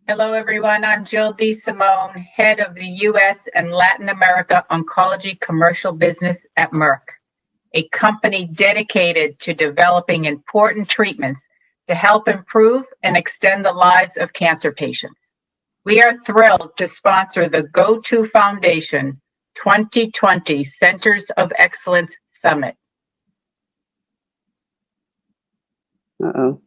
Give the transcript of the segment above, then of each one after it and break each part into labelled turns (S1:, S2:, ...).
S1: Hello, everyone. I'm Jill D. Simone, head of the U.S. and Latin America Oncology Commercial Business at Merck, a company dedicated to developing important treatments to help improve and extend the lives of cancer patients. We are thrilled to sponsor the GO2 Foundation 2020 Centers of Excellence Summit.
S2: Uh-oh.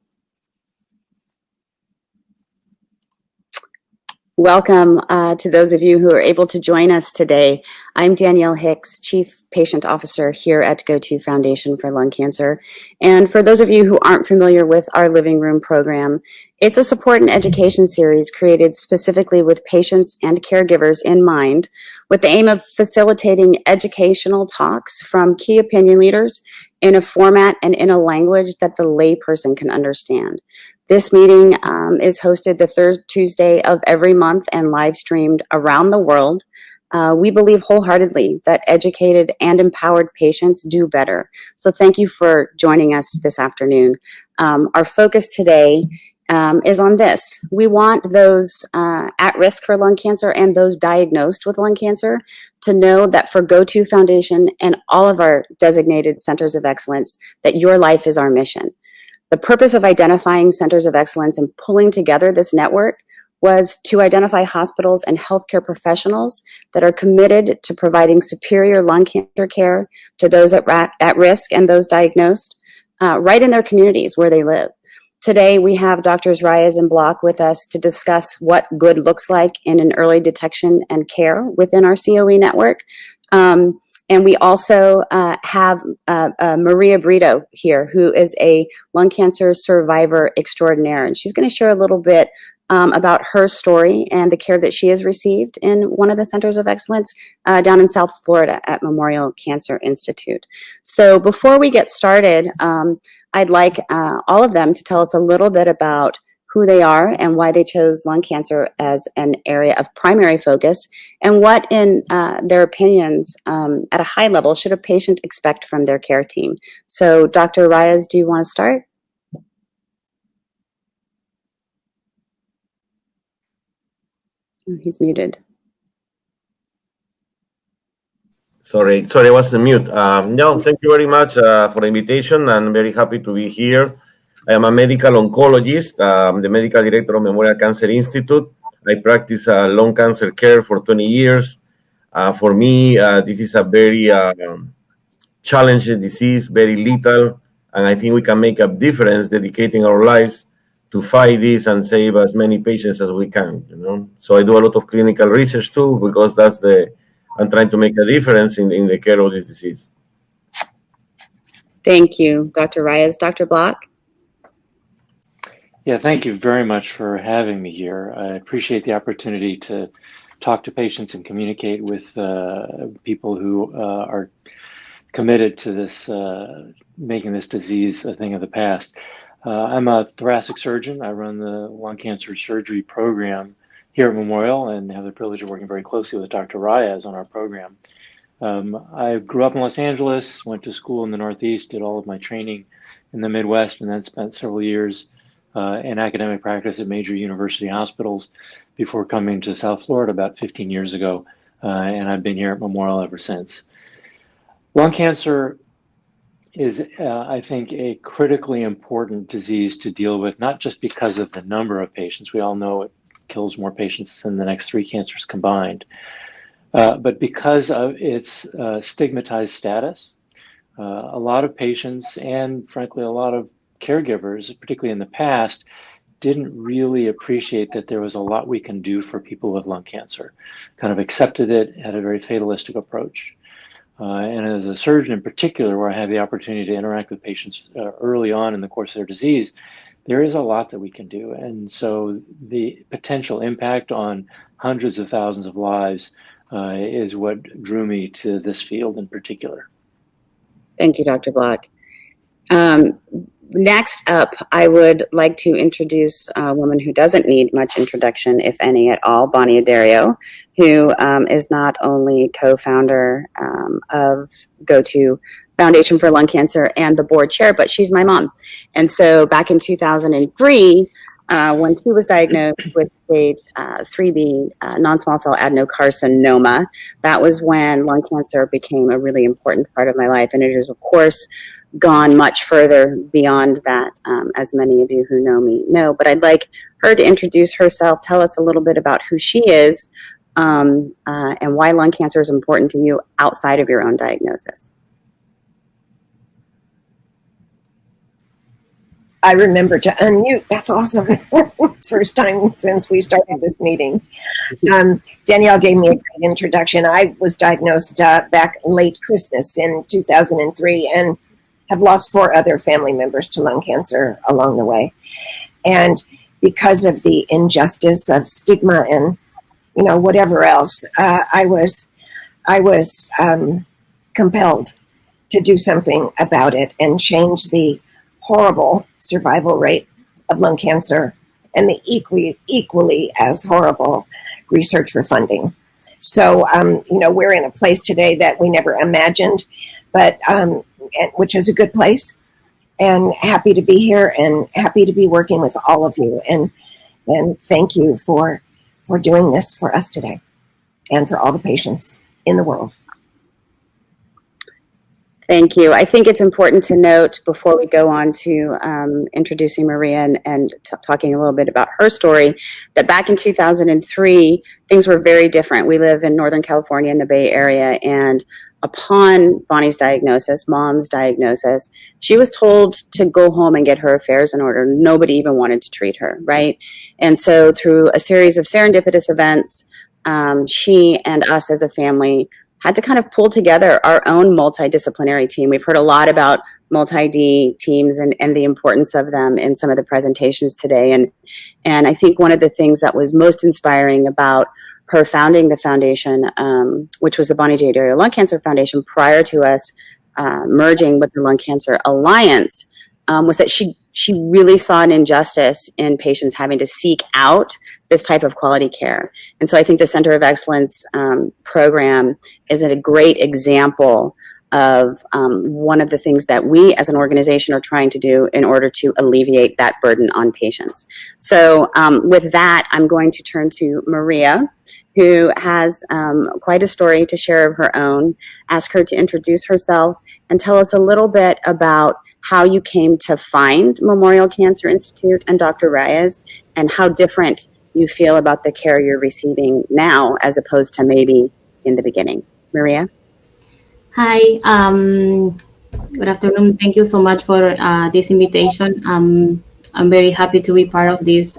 S2: Welcome to those of you who are able to join us today. I'm Danielle Hicks, Chief Patient Officer here at GO2 Foundation for Lung Cancer. And for those of you who aren't familiar with our Living Room program, it's a support and education series created specifically with patients and caregivers in mind, with the aim of facilitating educational talks from key opinion leaders in a format and in a language that the layperson can understand. This meeting is hosted the third Tuesday of every month and live streamed around the world. We believe wholeheartedly that educated and empowered patients do better. So thank you for joining us this afternoon. Our focus today is on this. We want those at risk for lung cancer and those diagnosed with lung cancer to know that for GO2 Foundation and all of our designated centers of excellence, that your life is our mission. The purpose of identifying centers of excellence and pulling together this network was to identify hospitals and healthcare professionals that are committed to providing superior lung cancer care to those at risk and those diagnosed right in their communities where they live. Today, we have Drs. Raez and Block with us to discuss what good looks like in an early detection and care within our COE network. And we also have Maria Brito here, who is a lung cancer survivor extraordinaire. And she's going to share a little bit about her story and the care that she has received in one of the centers of excellence down in South Florida at Memorial Cancer Institute. So before we get started, I'd like all of them to tell us a little bit about who they are and why they chose lung cancer as an area of primary focus, and what, in their opinions, at a high level, should a patient expect from their care team. So, Dr. Raez, do you want to start? Oh, he's muted.
S3: Sorry, I was on mute. No, thank you very much for the invitation. I'm very happy to be here. I am a medical oncologist, the medical director of Memorial Cancer Institute. I practice lung cancer care for 20 years. For me, this is a very challenging disease, very lethal, and I think we can make a difference dedicating our lives to fight this and save as many patients as we can, you know. So I do a lot of clinical research too, because I'm trying to make a difference in the care of this disease.
S2: Thank you, Dr. Raez. Dr. Block?
S4: Yeah, thank you very much for having me here. I appreciate the opportunity to talk to patients and communicate with people who are committed to this, making this disease a thing of the past. I'm a thoracic surgeon. I run the lung cancer surgery program here at Memorial and have the privilege of working very closely with Dr. Raez on our program. I grew up in Los Angeles, went to school in the Northeast, did all of my training in the Midwest, and then spent several years in academic practice at major university hospitals before coming to South Florida about 15 years ago, and I've been here at Memorial ever since. Lung cancer is, I think, a critically important disease to deal with, not just because of the number of patients. We all know it kills more patients than the next three cancers combined, but because of its stigmatized status. A lot of patients and, frankly, a lot of caregivers, particularly in the past, didn't really appreciate that there was a lot we can do for people with lung cancer, kind of accepted it, had a very fatalistic approach. And as a surgeon in particular, where I have the opportunity to interact with patients early on in the course of their disease, there is a lot that we can do. And so the potential impact on hundreds of thousands of lives is what drew me to this field in particular.
S2: Thank you, Dr. Block. Next up, I would like to introduce a woman who doesn't need much introduction, if any at all, Bonnie Addario, who is not only co-founder of GO2 Foundation for Lung Cancer and the board chair, but she's my mom. And so back in 2003, when she was diagnosed with stage 3B non-small cell adenocarcinoma. That was when lung cancer became a really important part of my life, and it has, of course, gone much further beyond that, as many of you who know me know. But I'd like her to introduce herself, tell us a little bit about who she is, and why lung cancer is important to you outside of your own diagnosis.
S5: I remember to unmute. That's awesome. First time since we started this meeting. Danielle gave me a great introduction. I was diagnosed back late Christmas in 2003 and have lost 4 other family members to lung cancer along the way. And because of the injustice of stigma and, you know, whatever else, I was compelled to do something about it and change the horrible survival rate of lung cancer and the equally as horrible research for funding. So, you know, we're in a place today that we never imagined, but which is a good place, and happy to be here and happy to be working with all of you. And thank you for doing this for us today and for all the patients in the world.
S2: Thank you. I think it's important to note before we go on to introducing Maria and talking a little bit about her story, that back in 2003, things were very different. We live in Northern California in the Bay Area, and upon Bonnie's diagnosis, Mom's diagnosis, she was told to go home and get her affairs in order. Nobody even wanted to treat her, right? And so through a series of serendipitous events, she and us as a family had to kind of pull together our own multidisciplinary team. We've heard a lot about multi-D teams and the importance of them in some of the presentations today. And I think one of the things that was most inspiring about her founding the foundation, which was the Bonnie J. Addario Lung Cancer Foundation, prior to us merging with the Lung Cancer Alliance, was that she really saw an injustice in patients having to seek out this type of quality care. And so I think the Center of Excellence program is a great example of one of the things that we as an organization are trying to do in order to alleviate that burden on patients. So with that, I'm going to turn to Maria, who has quite a story to share of her own. Ask her to introduce herself and tell us a little bit about how you came to find Memorial Cancer Institute and Dr. Raez, and how different you feel about the care you're receiving now as opposed to maybe in the beginning. Maria?
S6: Hi, good afternoon. Thank you so much for this invitation. I'm very happy to be part of this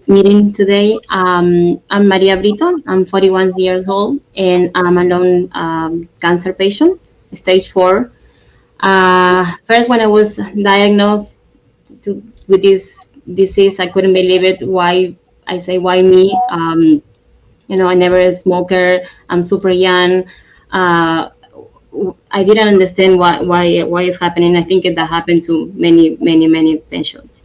S6: meeting today. I'm Maria Brito. I'm 41 years old, and I'm a lung cancer patient, stage 4. First, when I was diagnosed with this disease, I couldn't believe it. Why me? You know, I never a smoker. I'm super young. I didn't understand why it's happening. I think that happened to many patients.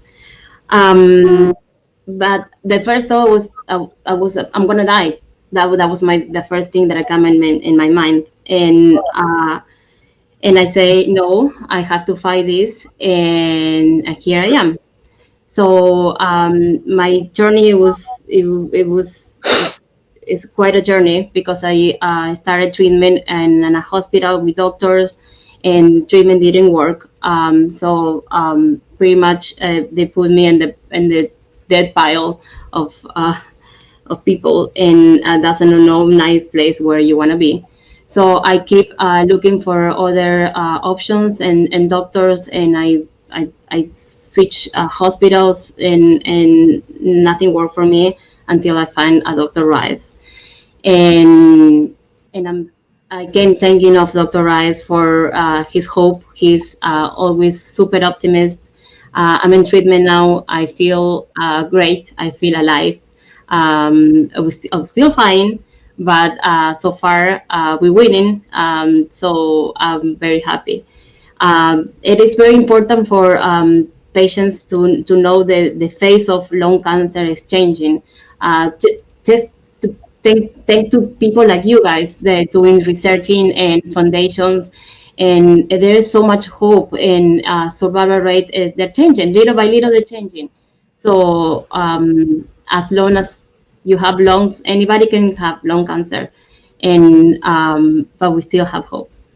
S6: But the first thought was I'm gonna die. That was the first thing that came in my mind, and I say, no, I have to fight this, and here I am. So my journey it's quite a journey, because I started treatment in a hospital with doctors, and treatment didn't work. So pretty much they put me in the dead pile of people, and that's a nice place where you want to be. So I keep looking for other options and doctors, and I switch hospitals, and nothing worked for me until I find a Dr. Raez. And I'm again thanking of Dr. Raez for his hope. He's always super optimist. I'm in treatment now. I feel great. I feel alive. I'm still fine, but so far we're winning. So I'm very happy. It is very important for patients to know the face of lung cancer is changing. Just to thank to people like you guys that are doing researching and foundations, and there is so much hope, and survival rate they're changing little by little. They're changing. So as long as you have lungs, anybody can have lung cancer, and but we still have hopes.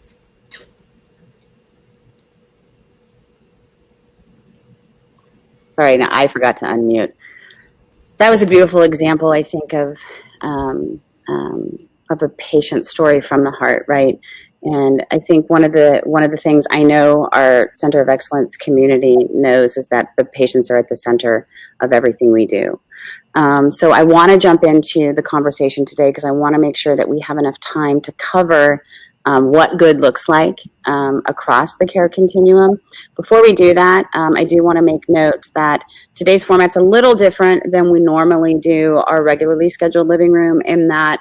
S2: Sorry, no, I forgot to unmute. That was a beautiful example, I think, of a patient story from the heart, right? And I think one of the things I know our Center of Excellence community knows is that the patients are at the center of everything we do. So I want to jump into the conversation today because I want to make sure that we have enough time to cover what good looks like across the care continuum. Before we do that, I do want to make note that today's format's a little different than we normally do our regularly scheduled living room, in that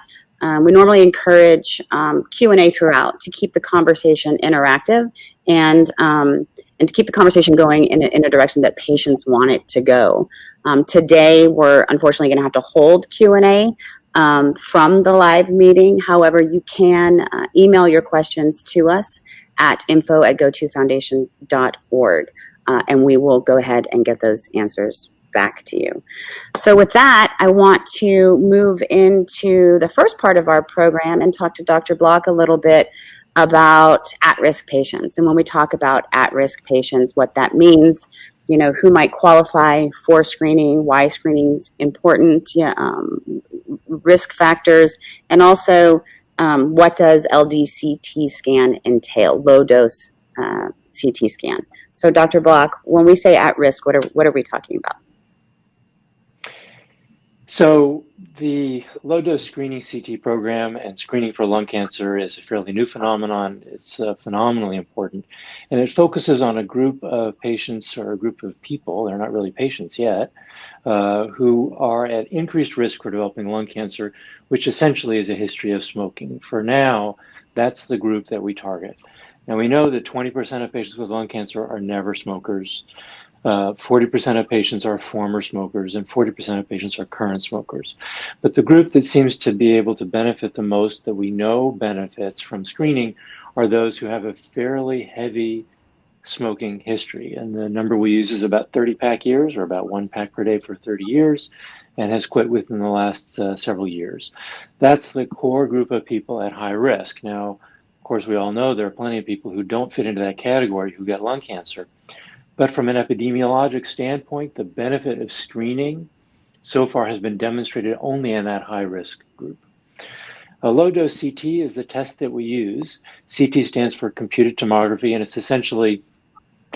S2: we normally encourage Q&A throughout to keep the conversation interactive and to keep the conversation going in a direction that patients want it to go. Today, we're unfortunately going to have to hold Q&A from the live meeting. However, you can email your questions to us at info@gotofoundation.org, and we will go ahead and get those answers back to you. So with that, I want to move into the first part of our program and talk to Dr. Block a little bit about at-risk patients. And when we talk about at-risk patients, what that means, you know, who might qualify for screening, why screening is important, risk factors, and also what does LDCT scan entail, low dose CT scan. So Dr. Block, when we say at risk, what are we talking about?
S4: So the low-dose screening CT program and screening for lung cancer is a fairly new phenomenon. It's phenomenally important, and it focuses on a group of patients or a group of people, they're not really patients yet, who are at increased risk for developing lung cancer, which essentially is a history of smoking. For now, that's the group that we target. Now, we know that 20% of patients with lung cancer are never smokers. 40% of patients are former smokers, and 40% of patients are current smokers. But the group that seems to be able to benefit the most, that we know benefits from screening, are those who have a fairly heavy smoking history. And the number we use is about 30 pack years, or about 1 pack per day for 30 years, and has quit within the last several years. That's the core group of people at high risk. Now, of course, we all know there are plenty of people who don't fit into that category who get lung cancer. But from an epidemiologic standpoint, the benefit of screening so far has been demonstrated only in that high-risk group. A low-dose CT is the test that we use. CT stands for computed tomography, and it's essentially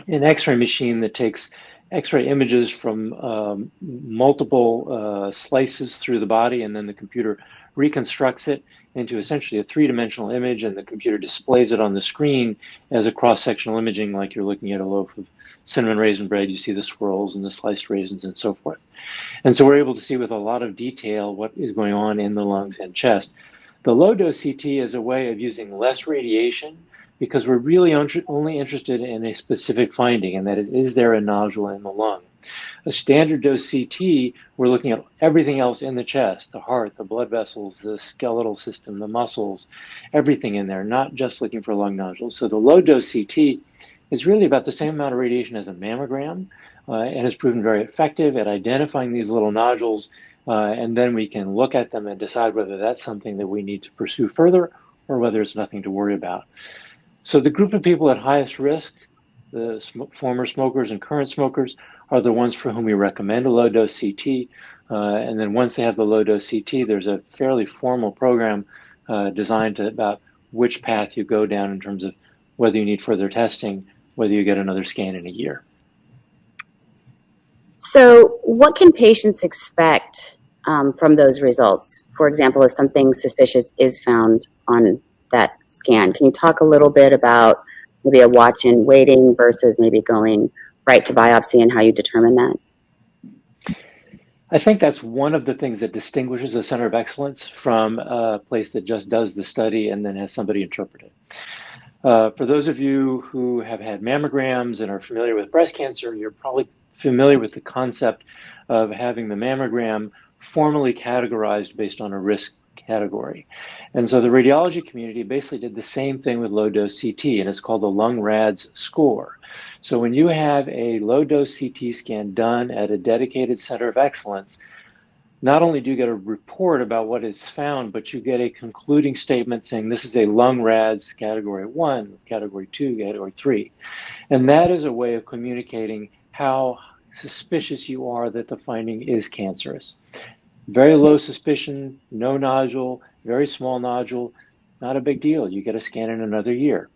S4: an X-ray machine that takes X-ray images from multiple slices through the body, and then the computer reconstructs it into essentially a three-dimensional image, and the computer displays it on the screen as a cross-sectional imaging, like you're looking at a loaf of cinnamon raisin bread. You see the swirls and the sliced raisins and so forth. And so we're able to see with a lot of detail what is going on in the lungs and chest. The low-dose CT is a way of using less radiation because we're really only interested in a specific finding, and that is there a nodule in the lung? A standard dose CT, we're looking at everything else in the chest, the heart, the blood vessels, the skeletal system, the muscles, everything in there, not just looking for lung nodules. So the low-dose CT is really about the same amount of radiation as a mammogram, and has proven very effective at identifying these little nodules, and then we can look at them and decide whether that's something that we need to pursue further or whether it's nothing to worry about. So the group of people at highest risk, the former smokers and current smokers, are the ones for whom we recommend a low-dose CT, and then once they have the low-dose CT, there's a fairly formal program designed to about which path you go down in terms of whether you need further testing, whether you get another scan in a year.
S2: So what can patients expect from those results? For example, if something suspicious is found on that scan, can you talk a little bit about maybe a watch and waiting versus maybe going right to biopsy and how you determine that?
S4: I think that's one of the things that distinguishes a center of excellence from a place that just does the study and then has somebody interpret it. For those of you who have had mammograms and are familiar with breast cancer, you're probably familiar with the concept of having the mammogram formally categorized based on a risk category. And so the radiology community basically did the same thing with low-dose CT, and it's called the Lung-RADS score. So when you have a low-dose CT scan done at a dedicated center of excellence, not only do you get a report about what is found, but you get a concluding statement saying this is a Lung-RADS category 1, category 2, category 3. And that is a way of communicating how suspicious you are that the finding is cancerous. Very low suspicion, no nodule, very small nodule, not a big deal. You get a scan in another year.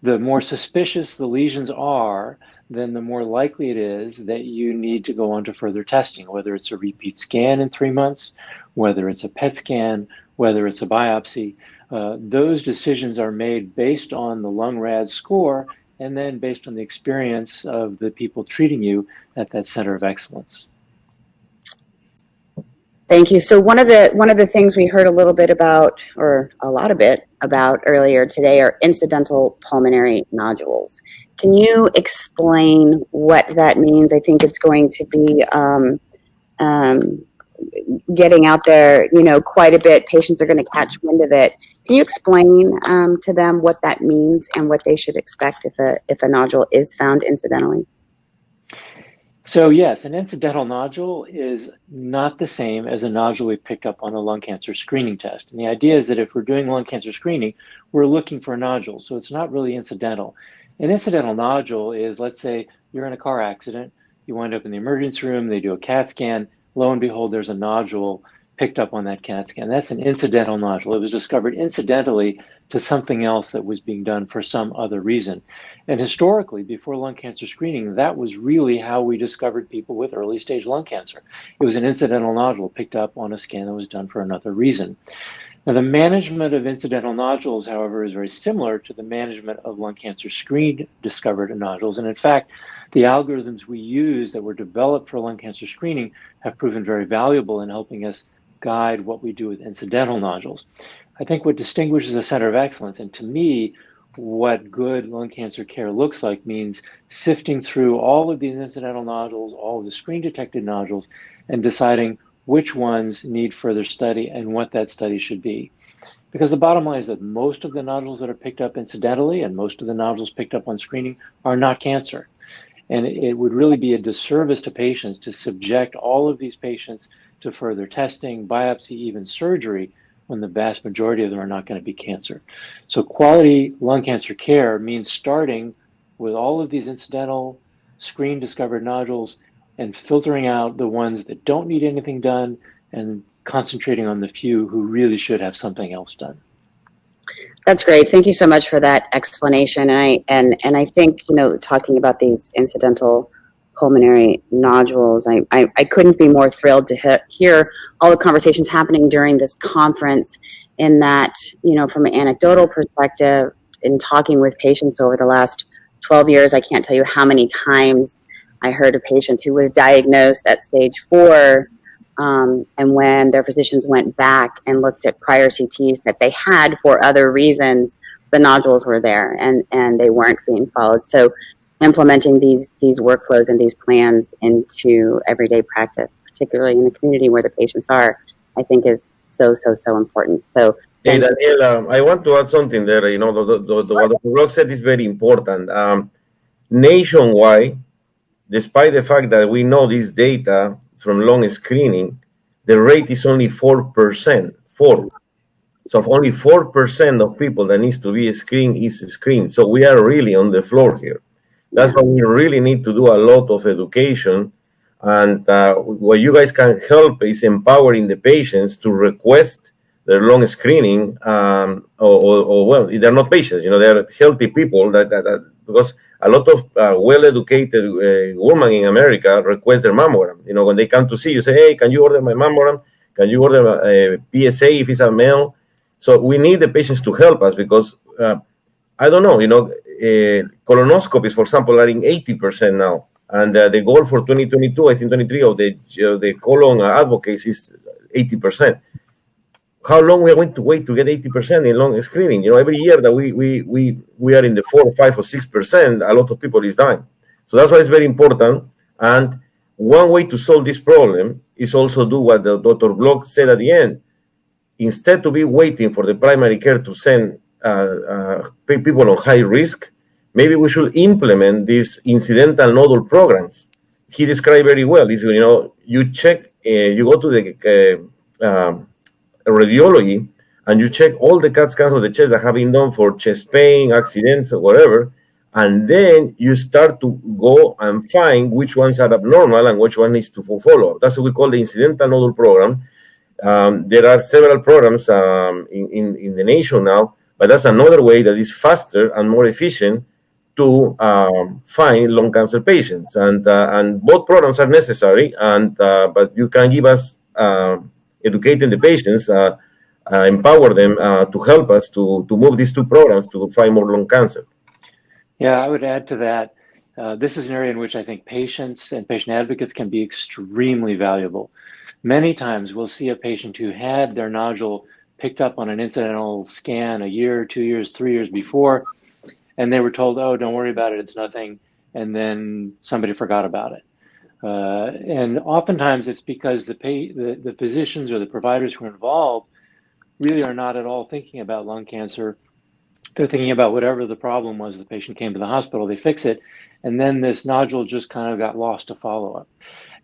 S4: The more suspicious the lesions are, then the more likely it is that you need to go on to further testing, whether it's a repeat scan in 3 months, whether it's a PET scan, whether it's a biopsy. Those decisions are made based on the Lung-RADS score and then based on the experience of the people treating you at that center of excellence.
S2: Thank you. So one of the things we heard a little bit about, or a lot of it about earlier today, are incidental pulmonary nodules. Can you explain what that means? I think it's going to be getting out there, quite a bit. Patients are going to catch wind of it. Can you explain to them what that means and what they should expect if a nodule is found incidentally?
S4: So yes, an incidental nodule is not the same as a nodule we picked up on a lung cancer screening test. And the idea is that if we're doing lung cancer screening, we're looking for a nodule. So it's not really incidental. An incidental nodule is, let's say you're in a car accident, you wind up in the emergency room, they do a CAT scan, lo and behold, there's a nodule picked up on that CAT scan. That's an incidental nodule. It was discovered incidentally to something else that was being done for some other reason. And historically, before lung cancer screening, that was really how we discovered people with early stage lung cancer. It was an incidental nodule picked up on a scan that was done for another reason. Now, the management of incidental nodules, however, is very similar to the management of lung cancer screened discovered nodules. And in fact, the algorithms we use that were developed for lung cancer screening have proven very valuable in helping us guide what we do with incidental nodules. I think what distinguishes a center of excellence, and to me, what good lung cancer care looks like, means sifting through all of these incidental nodules, all of the screen detected nodules, and deciding which ones need further study and what that study should be. Because the bottom line is that most of the nodules that are picked up incidentally and most of the nodules picked up on screening are not cancer. And it would really be a disservice to patients to subject all of these patients to further testing, biopsy, even surgery, when the vast majority of them are not going to be cancer. So quality lung cancer care means starting with all of these incidental screen discovered nodules and filtering out the ones that don't need anything done and concentrating on the few who really should have something else done.
S2: That's great. Thank you so much for that explanation. And I think, talking about these incidental pulmonary nodules, I couldn't be more thrilled to hear all the conversations happening during this conference, in that, from an anecdotal perspective, in talking with patients over the last 12 years, I can't tell you how many times I heard a patient who was diagnosed at stage 4, and when their physicians went back and looked at prior CTs that they had for other reasons, the nodules were there and they weren't being followed. So implementing these workflows and these plans into everyday practice, particularly in the community where the patients are, I think is so important. So
S3: hey, Danielle, I want to add something there. What Dr. Block said is very important. Nationwide, despite the fact that we know this data from lung screening, the rate is only 4%. 4. So only 4% of people that needs to be screened is screened. So we are really on the floor here. That's why we really need to do a lot of education. And what you guys can help is empowering the patients to request their lung screening, well, they're not patients, they're healthy people that because a lot of well-educated women in America request their mammogram. When they come to see you, say, hey, can you order my mammogram? Can you order a PSA if it's a male? So we need the patients to help us because, I don't know, colonoscopies, for example, are in 80% now. And the goal for 2022, I think 23 of the colon advocates is 80%. How long we are going to wait to get 80% in lung screening? Every year that we are in the 4 or 5 or 6%, a lot of people is dying. So that's why it's very important. And one way to solve this problem is also do what the Dr. Block said at the end. instead to be waiting for the primary care to send people on high risk, maybe we should implement these incidental nodal programs. He described very well. Is, you check, you go to the radiology, and you check all the CAT scans of the chest that have been done for chest pain, accidents, or whatever, and then you start to go and find which ones are abnormal and which one needs to follow up. That's what we call the incidental nodal program. There are several programs in the nation now, but that's another way that is faster and more efficient to find lung cancer patients. And both programs are necessary, but you can give us educating the patients, empower them to help us to move these two programs to find more lung cancer.
S4: Yeah, I would add to that. This is an area in which I think patients and patient advocates can be extremely valuable. Many times we'll see a patient who had their nodule picked up on an incidental scan a year, 2 years, 3 years before, and they were told, oh, don't worry about it, it's nothing, and then somebody forgot about it. And oftentimes it's because the physicians or the providers who are involved really are not at all thinking about lung cancer. They're thinking about whatever the problem was. The patient came to the hospital, they fix it, and then this nodule just kind of got lost to follow-up.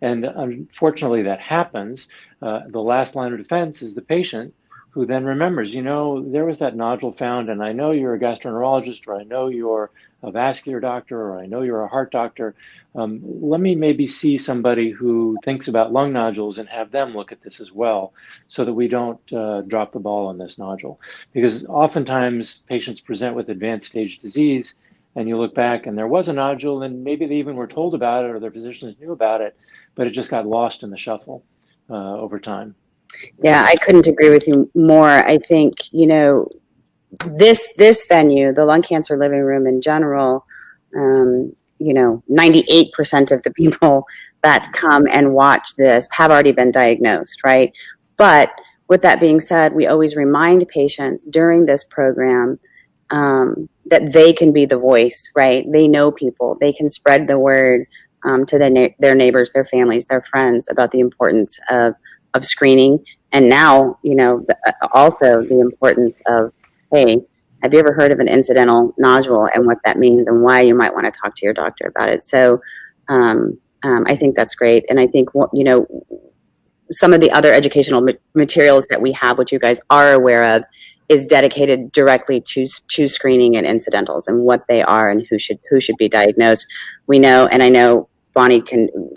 S4: And unfortunately that happens. The last line of defense is the patient, who then remembers, there was that nodule found, and I know you're a gastroenterologist, or I know you're a vascular doctor, or I know you're a heart doctor. Let me maybe see somebody who thinks about lung nodules and have them look at this as well, so that we don't drop the ball on this nodule. Because oftentimes patients present with advanced stage disease, and you look back and there was a nodule, and maybe they even were told about it, or their physicians knew about it, but it just got lost in the shuffle over time.
S2: Yeah, I couldn't agree with you more. I think, this venue, the Lung Cancer Living Room in general, 98% of the people that come and watch this have already been diagnosed, right? But with that being said, we always remind patients during this program that they can be the voice, right? They know people. They can spread the word to their neighbors, their families, their friends about the importance of screening. And now, also the importance of, hey, have you ever heard of an incidental nodule and what that means and why you might want to talk to your doctor about it? So I think that's great. And I think, some of the other educational materials that we have, which you guys are aware of, is dedicated directly to screening and incidentals and what they are and who should be diagnosed. We know, and I know Bonnie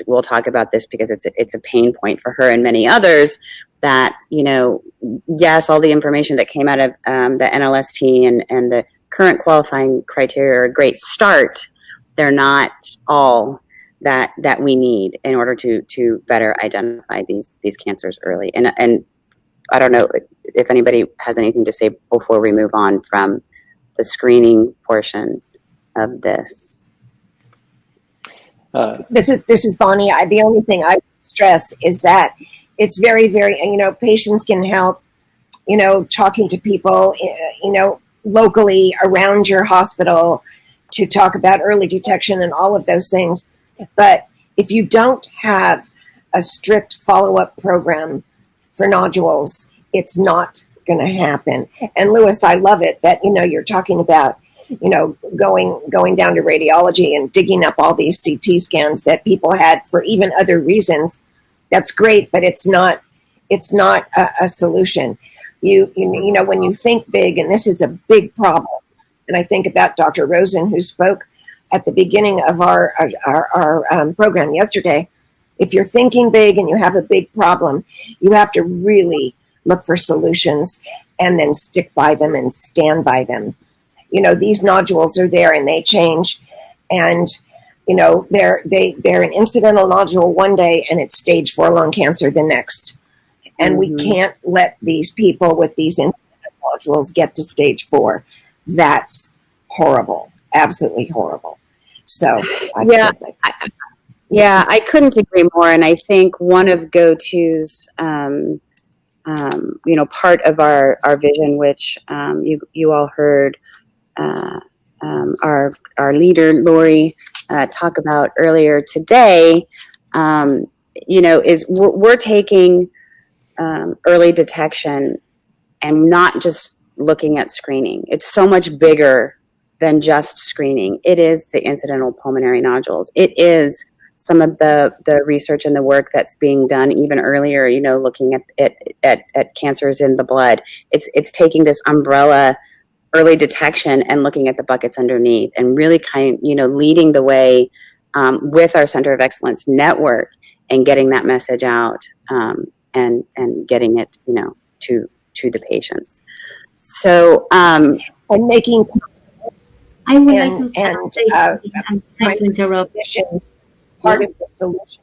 S2: will talk about this because it's a pain point for her and many others, that, yes, all the information that came out of the NLST and the current qualifying criteria are a great start. They're not all that we need in order to better identify these cancers early. And I don't know if anybody has anything to say before we move on from the screening portion of this.
S5: This is Bonnie. The only thing I stress is that it's very, very, patients can help, talking to people, locally around your hospital to talk about early detection and all of those things. But if you don't have a strict follow-up program for nodules, it's not going to happen. And Louis, I love it that, you're talking about, going down to radiology and digging up all these CT scans that people had for even other reasons. That's great, but it's not a solution. When you think big, and this is a big problem, and I think about Dr. Rosen, who spoke at the beginning of our program yesterday. If you're thinking big and you have a big problem, you have to really look for solutions and then stick by them and stand by them. These nodules are there and they change, and they're an incidental nodule one day and it's stage 4 lung cancer the next. And we can't let these people with these incidental nodules get to stage 4. That's horrible, absolutely horrible. So
S2: I couldn't agree more. And I think one of GoTo's, part of our vision, which you all heard our leader Lori talk about earlier today, is we're taking early detection and not just looking at screening. It's so much bigger than just screening. It is the incidental pulmonary nodules. It is some of the research and the work that's being done even earlier, you know, looking at cancers in the blood. It's taking this umbrella early detection and looking at the buckets underneath, and really leading the way with our Center of Excellence network and getting that message out, and getting it, you know, to the patients. So
S5: and making
S6: I would like to
S5: and
S6: try to interrupt.
S5: Part of the solution,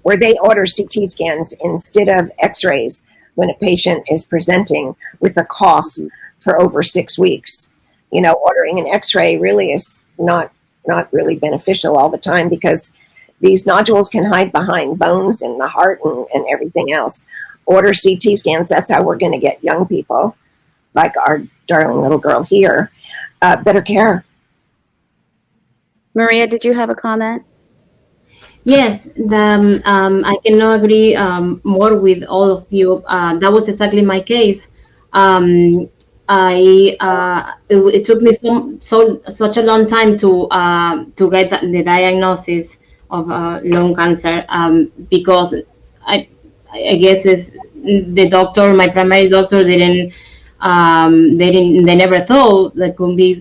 S5: where they order CT scans instead of X-rays when a patient is presenting with a cough for over 6 weeks. You know, ordering an X-ray really is not really beneficial all the time, because these nodules can hide behind bones in the heart and everything else. Order CT scans. That's how we're going to get young people, like our darling little girl here, better care.
S2: Maria, did you have a comment?
S6: Yes, I cannot agree more with all of you. That was exactly my case. It took me such a long time to get the diagnosis of lung cancer, because I guess the doctor, my primary doctor, they never thought that could be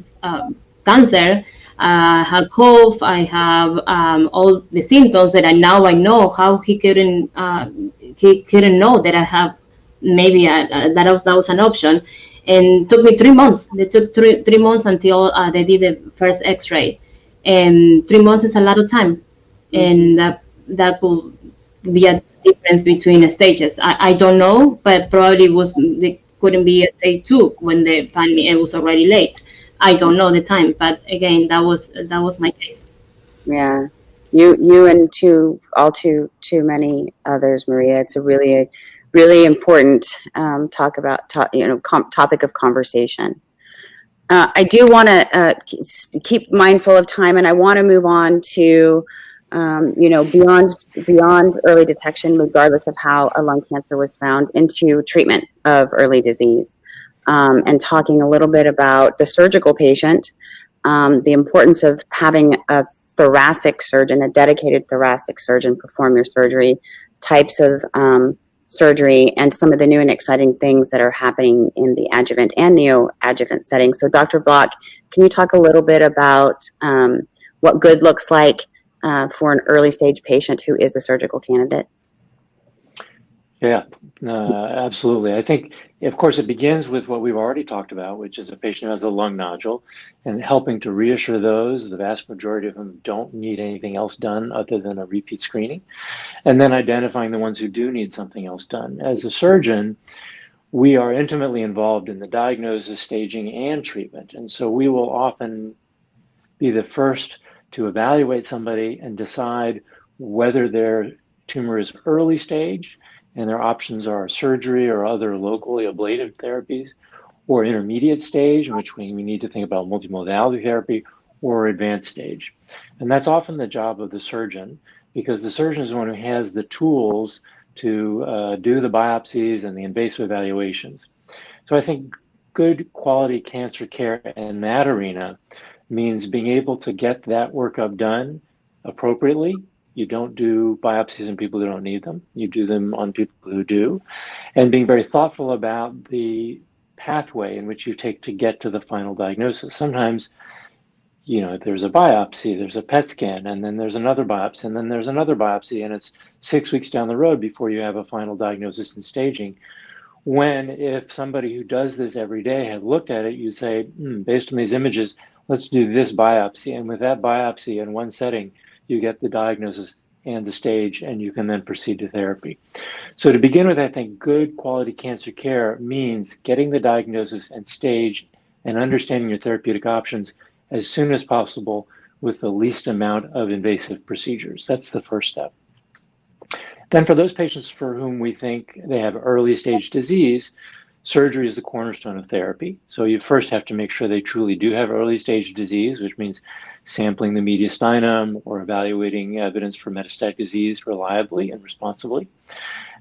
S6: cancer. I had cough. I have all the symptoms that I know how he couldn't know that I have maybe that was an option, and it took me 3 months. They took three months until they did the first X-ray, and 3 months is a lot of time, and that could be a difference between stages. I don't know, but probably they couldn't be a stage 2 when they finally it was already late. I don't know the time, but again, that was my case.
S2: Yeah, you and too many others, Maria. It's a really important topic of conversation. I do want to keep mindful of time, and I want to move on to beyond early detection, regardless of how a lung cancer was found, into treatment of early disease. And talking a little bit about the surgical patient, the importance of having a thoracic surgeon, a dedicated thoracic surgeon, perform your surgery, types of surgery, and some of the new and exciting things that are happening in the adjuvant and neoadjuvant setting. So Dr. Block, can you talk a little bit about what good looks like for an early stage patient who is a surgical candidate?
S4: Yeah, absolutely. I think, of course, it begins with what we've already talked about, which is a patient who has a lung nodule, and helping to reassure those. The vast majority of them don't need anything else done other than a repeat screening, and then identifying the ones who do need something else done. As a surgeon, we are intimately involved in the diagnosis, staging, and treatment, and so we will often be the first to evaluate somebody and decide whether their tumor is early stage, and their options are surgery or other locally ablative therapies, or intermediate stage, in which we need to think about multimodality therapy, or advanced stage. And that's often the job of the surgeon, because the surgeon is the one who has the tools to do the biopsies and the invasive evaluations. So I think good quality cancer care in that arena means being able to get that workup done appropriately. You don't do biopsies on people who don't need them. You do them on people who do. And being very thoughtful about the pathway in which you take to get to the final diagnosis. Sometimes, there's a biopsy, there's a PET scan, and then there's another biopsy, and then there's another biopsy, and it's 6 weeks down the road before you have a final diagnosis and staging. When if somebody who does this every day had looked at it, you say, based on these images, let's do this biopsy. And with that biopsy in one setting, you get the diagnosis and the stage, and you can then proceed to therapy. So to begin with, I think good quality cancer care means getting the diagnosis and stage and understanding your therapeutic options as soon as possible with the least amount of invasive procedures. That's the first step. Then for those patients for whom we think they have early stage disease, surgery is the cornerstone of therapy. So you first have to make sure they truly do have early stage disease, which means sampling the mediastinum or evaluating evidence for metastatic disease reliably and responsibly,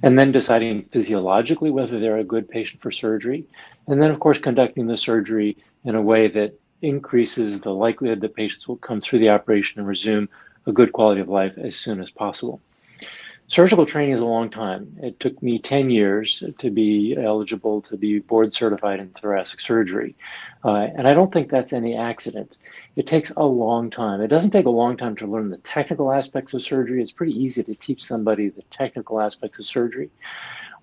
S4: and then deciding physiologically whether they're a good patient for surgery, and then, of course, conducting the surgery in a way that increases the likelihood that patients will come through the operation and resume a good quality of life as soon as possible. Surgical training is a long time. It took me 10 years to be eligible to be board certified in thoracic surgery. And I don't think that's any accident. It takes a long time. It doesn't take a long time to learn the technical aspects of surgery. It's pretty easy to teach somebody the technical aspects of surgery.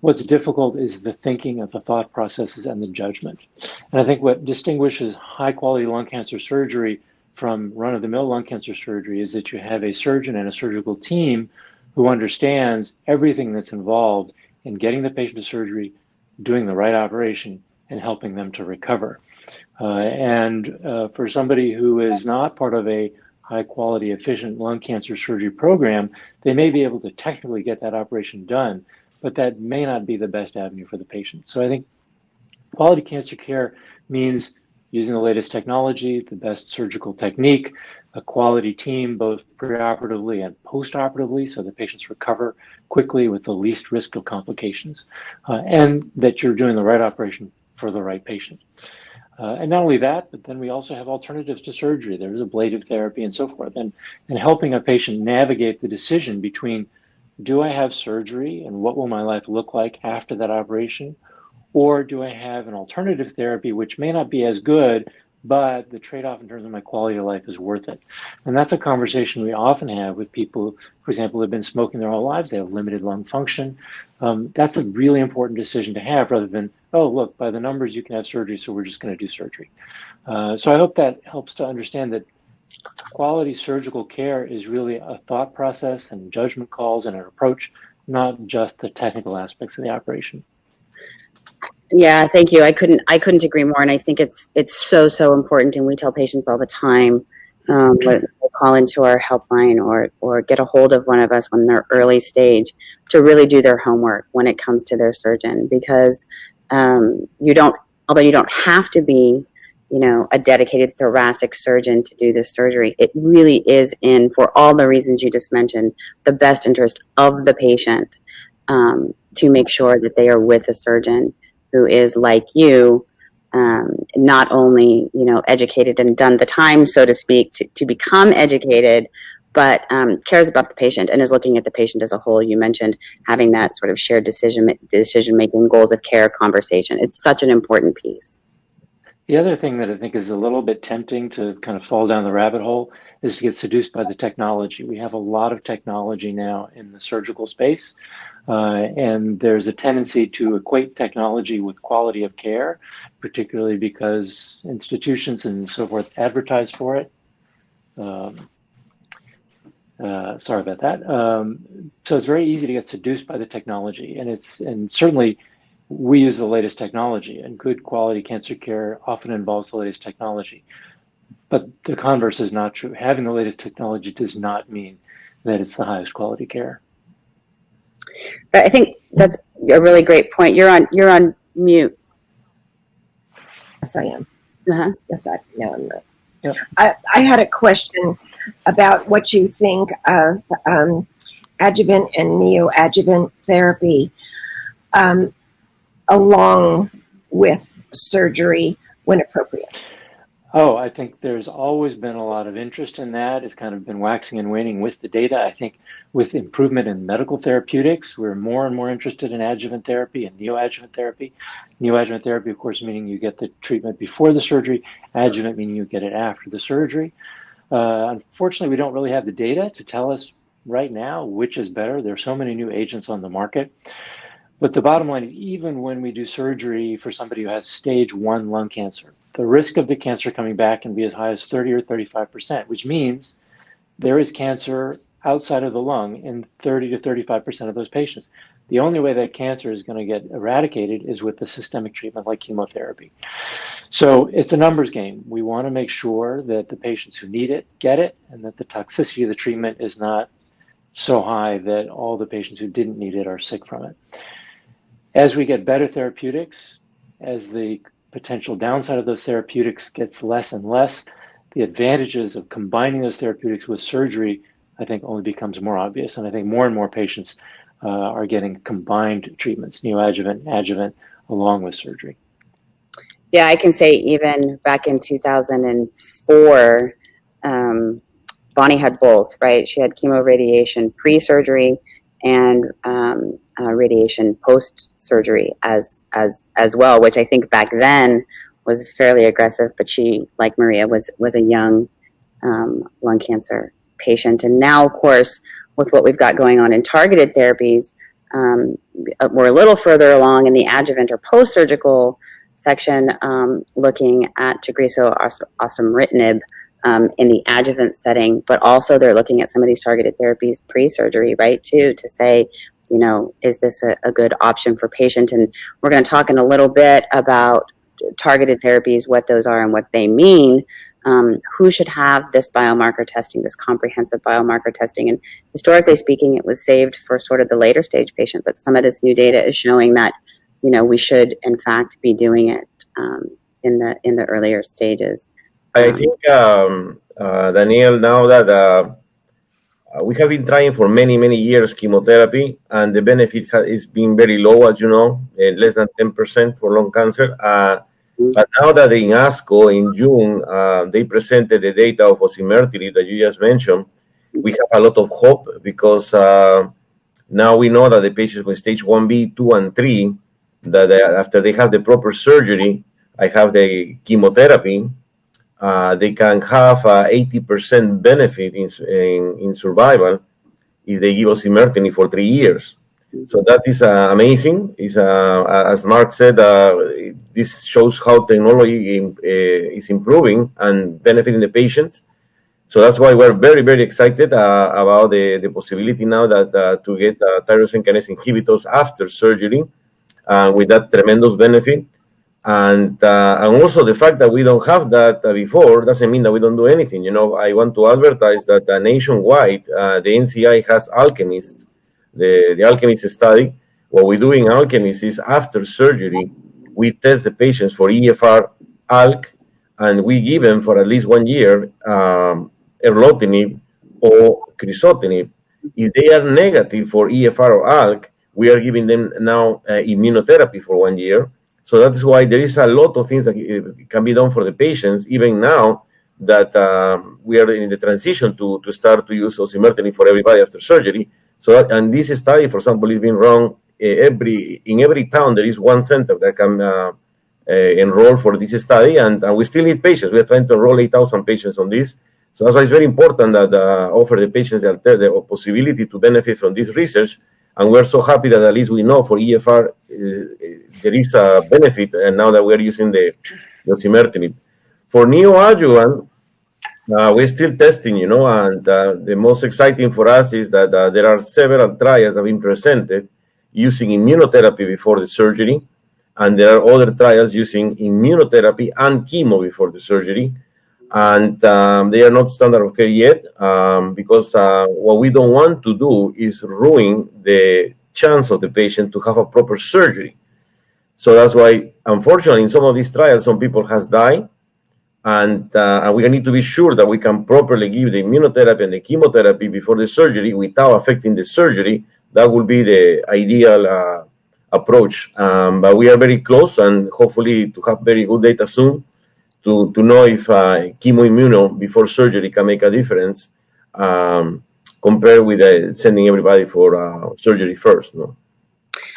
S4: What's difficult is the thinking of the thought processes and the judgment. And I think what distinguishes high quality lung cancer surgery from run-of-the-mill lung cancer surgery is that you have a surgeon and a surgical team who understands everything that's involved in getting the patient to surgery, doing the right operation, and helping them to recover. For somebody who is not part of a high-quality, efficient lung cancer surgery program, they may be able to technically get that operation done, but that may not be the best avenue for the patient. So I think quality cancer care means using the latest technology, the best surgical technique, a quality team, both preoperatively and postoperatively, so the patients recover quickly with the least risk of complications, and that you're doing the right operation for the right patient. And not only that, but then we also have alternatives to surgery. There's ablative therapy and so forth, and helping a patient navigate the decision between, do I have surgery and what will my life look like after that operation? Or do I have an alternative therapy which may not be as good, but the trade-off in terms of my quality of life is worth it? And that's a conversation we often have with people, for example, who have been smoking their whole lives. They have limited lung function. That's a really important decision to have, rather than, oh, look, by the numbers, you can have surgery, so we're just going to do surgery. So I hope that helps to understand that quality surgical care is really a thought process and judgment calls and an approach, not just the technical aspects of the operation.
S2: Yeah, thank you. I couldn't agree more, and I think it's so important. And we tell patients all the time, we'll call into our helpline or get a hold of one of us when they're early stage to really do their homework when it comes to their surgeon, because although you don't have to be, a dedicated thoracic surgeon to do this surgery, it really is for all the reasons you just mentioned, the best interest of the patient to make sure that they are with a surgeon who is like you, not only, educated and done the time, so to speak, to become educated, but cares about the patient and is looking at the patient as a whole. You mentioned having that sort of shared decision-making, goals of care conversation. It's such an important piece.
S4: The other thing that I think is a little bit tempting to kind of fall down the rabbit hole is to get seduced by the technology. We have a lot of technology now in the surgical space. And there's a tendency to equate technology with quality of care, particularly because institutions and so forth advertise for it. Sorry about that. So it's very easy to get seduced by the technology, and certainly we use the latest technology, and good quality cancer care often involves the latest technology. But the converse is not true. Having the latest technology does not mean that it's the highest quality care.
S2: I think that's a really great point. You're on mute.
S5: Yes, I am.
S2: Uh-huh.
S5: Yes, no, I'm not.
S4: Yep.
S5: I had a question about what you think of adjuvant and neoadjuvant therapy along with surgery when appropriate.
S4: Oh, I think there's always been a lot of interest in that. It's kind of been waxing and waning with the data. I think with improvement in medical therapeutics, we're more and more interested in adjuvant therapy and neoadjuvant therapy. Neoadjuvant therapy, of course, meaning you get the treatment before the surgery. Adjuvant meaning you get it after the surgery. Unfortunately, we don't really have the data to tell us right now which is better. There are so many new agents on the market. But the bottom line is, even when we do surgery for somebody who has stage 1 lung cancer, the risk of the cancer coming back can be as high as 30 or 35%, which means there is cancer outside of the lung in 30 to 35% of those patients. The only way that cancer is going to get eradicated is with the systemic treatment like chemotherapy. So it's a numbers game. We want to make sure that the patients who need it get it, and that the toxicity of the treatment is not so high that all the patients who didn't need it are sick from it. As we get better therapeutics, as the potential downside of those therapeutics gets less and less, the advantages of combining those therapeutics with surgery, I think, only becomes more obvious. And I think more and more patients are getting combined treatments, neoadjuvant, adjuvant, along with surgery.
S2: Yeah, I can say even back in 2004, Bonnie had both, right? She had chemoradiation pre-surgery and radiation post-surgery as well, which I think back then was fairly aggressive. But she, like Maria, was a young lung cancer patient. And now, of course, with what we've got going on in targeted therapies, we're a little further along in the adjuvant or post-surgical section, looking at Tagrisso osimertinib in the adjuvant setting, but also they're looking at some of these targeted therapies pre-surgery, right, too, to say, you know, is this a good option for patient? And we're going to talk in a little bit about targeted therapies, what those are and what they mean. Who should have this biomarker testing, this comprehensive biomarker testing? And historically speaking, it was saved for sort of the later stage patient, but some of this new data is showing that, you know, we should in fact be doing it in the earlier stages.
S3: I think, Danielle, now that we have been trying for many years chemotherapy, and the benefit is being very low, as you know, less than 10% for lung cancer. But now that in ASCO in June, they presented the data of osimertinib that you just mentioned, we have a lot of hope because now we know that the patients with stage 1B, 2, and 3, that after they have the proper surgery, I have the chemotherapy, they can have 80% benefit in survival if they give osimertinib for 3 years. So that is amazing. Is as Mark said, this shows how technology is improving and benefiting the patients. So that's why we're very excited about the possibility now that to get tyrosine kinase inhibitors after surgery with that tremendous benefit. And also the fact that we don't have that before doesn't mean that we don't do anything. You know, I want to advertise that nationwide, the NCI has Alchemist, the Alchemist study. What we do in Alchemist is after surgery, we test the patients for EFR, ALK, and we give them for at least 1 year erlotinib or crizotinib. If they are negative for EFR or ALK, we are giving them now immunotherapy for 1 year. So that's why there is a lot of things that can be done for the patients, even now that we are in the transition to start to use osimertinib for everybody after surgery. So, and this study, for example, is being run in every town. There is one center that can enroll for this study, and we still need patients. We are trying to enroll 8,000 patients on this. So that's why it's very important that offer the patients the possibility to benefit from this research. And we're so happy that at least we know for EFR there is a benefit, and now that we're using the osimertinib. For neoadjuvant, we're still testing, you know, and the most exciting for us is that there are several trials that have been presented using immunotherapy before the surgery, and there are other trials using immunotherapy and chemo before the surgery. And they are not standard of care yet because what we don't want to do is ruin the chance of the patient to have a proper surgery. So that's why, unfortunately, in some of these trials, some people has died, and we need to be sure that we can properly give the immunotherapy and the chemotherapy before the surgery without affecting the surgery. That would be the ideal approach. But we are very close, and hopefully to have very good data soon to know if chemoimmuno before surgery can make a difference compared with sending everybody for surgery first. No?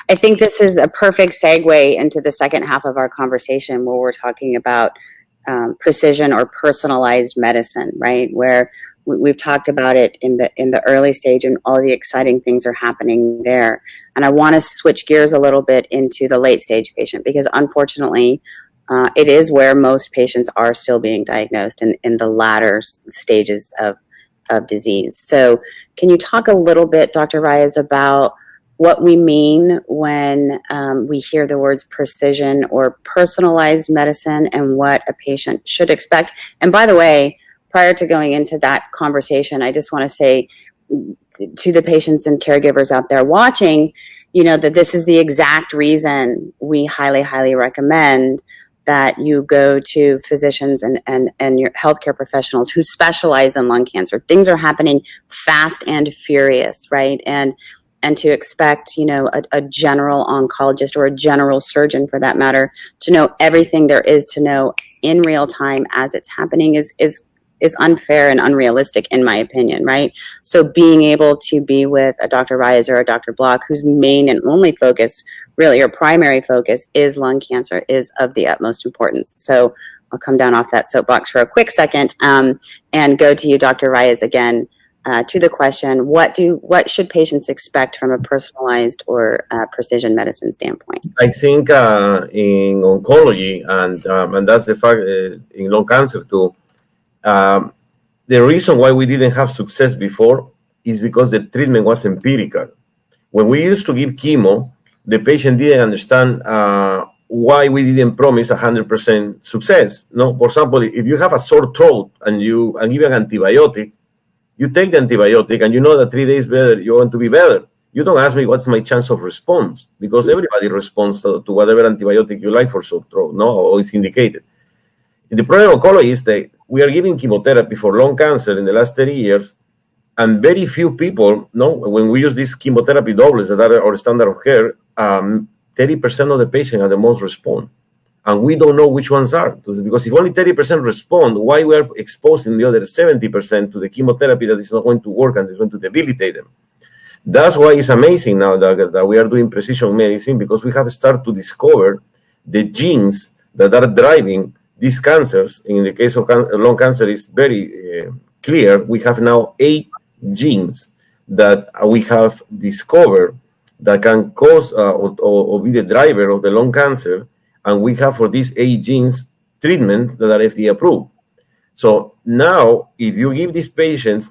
S2: I think this is a perfect segue into the second half of our conversation where we're talking about precision or personalized medicine, right? Where we've talked about it in the early stage and all the exciting things are happening there. And I want to switch gears a little bit into the late stage patient because unfortunately, it is where most patients are still being diagnosed in the latter stages of disease. So can you talk a little bit, Dr. Raez, about what we mean when we hear the words precision or personalized medicine and what a patient should expect? And by the way, prior to going into that conversation, I just want to say to the patients and caregivers out there watching, you know, that this is the exact reason we highly recommend that you go to physicians and your healthcare professionals who specialize in lung cancer. Things are happening fast and furious, right? And to expect, a general oncologist or a general surgeon, for that matter, to know everything there is to know in real time as it's happening is unfair and unrealistic, in my opinion, right? So being able to be with a Dr. Raez or a Dr. Block, whose main and only focus, really, or primary focus, is lung cancer, is of the utmost importance. So I'll come down off that soapbox for a quick second and go to you, Dr. Raez, again, to the question: what should patients expect from a personalized or precision medicine standpoint?
S3: I think in oncology, and that's the fact in lung cancer too. The reason why we didn't have success before is because the treatment was empirical. When we used to give chemo, the patient didn't understand why we didn't promise 100% success. No, for example, if you have a sore throat and give an antibiotic, you take the antibiotic and you know that 3 days better, you're going to be better. You don't ask me what's my chance of response, because everybody responds to whatever antibiotic you like for sore throat, no, or it's indicated. The problem in oncology is that we are giving chemotherapy for lung cancer in the last 30 years, and very few people, when we use these chemotherapy doublets that are our standard of care, 30% of the patients at the most respond. And we don't know which ones are. Because if only 30% respond, why we are exposing the other 70% to the chemotherapy that is not going to work and is going to debilitate them? That's why it's amazing now that we are doing precision medicine, because we have started to discover the genes that are driving these cancers. In the case of lung cancer, is very clear. We have now 8 genes that we have discovered that can cause or be the driver of the lung cancer. And we have for these 8 genes treatment that are FDA approved. So now, if you give these patients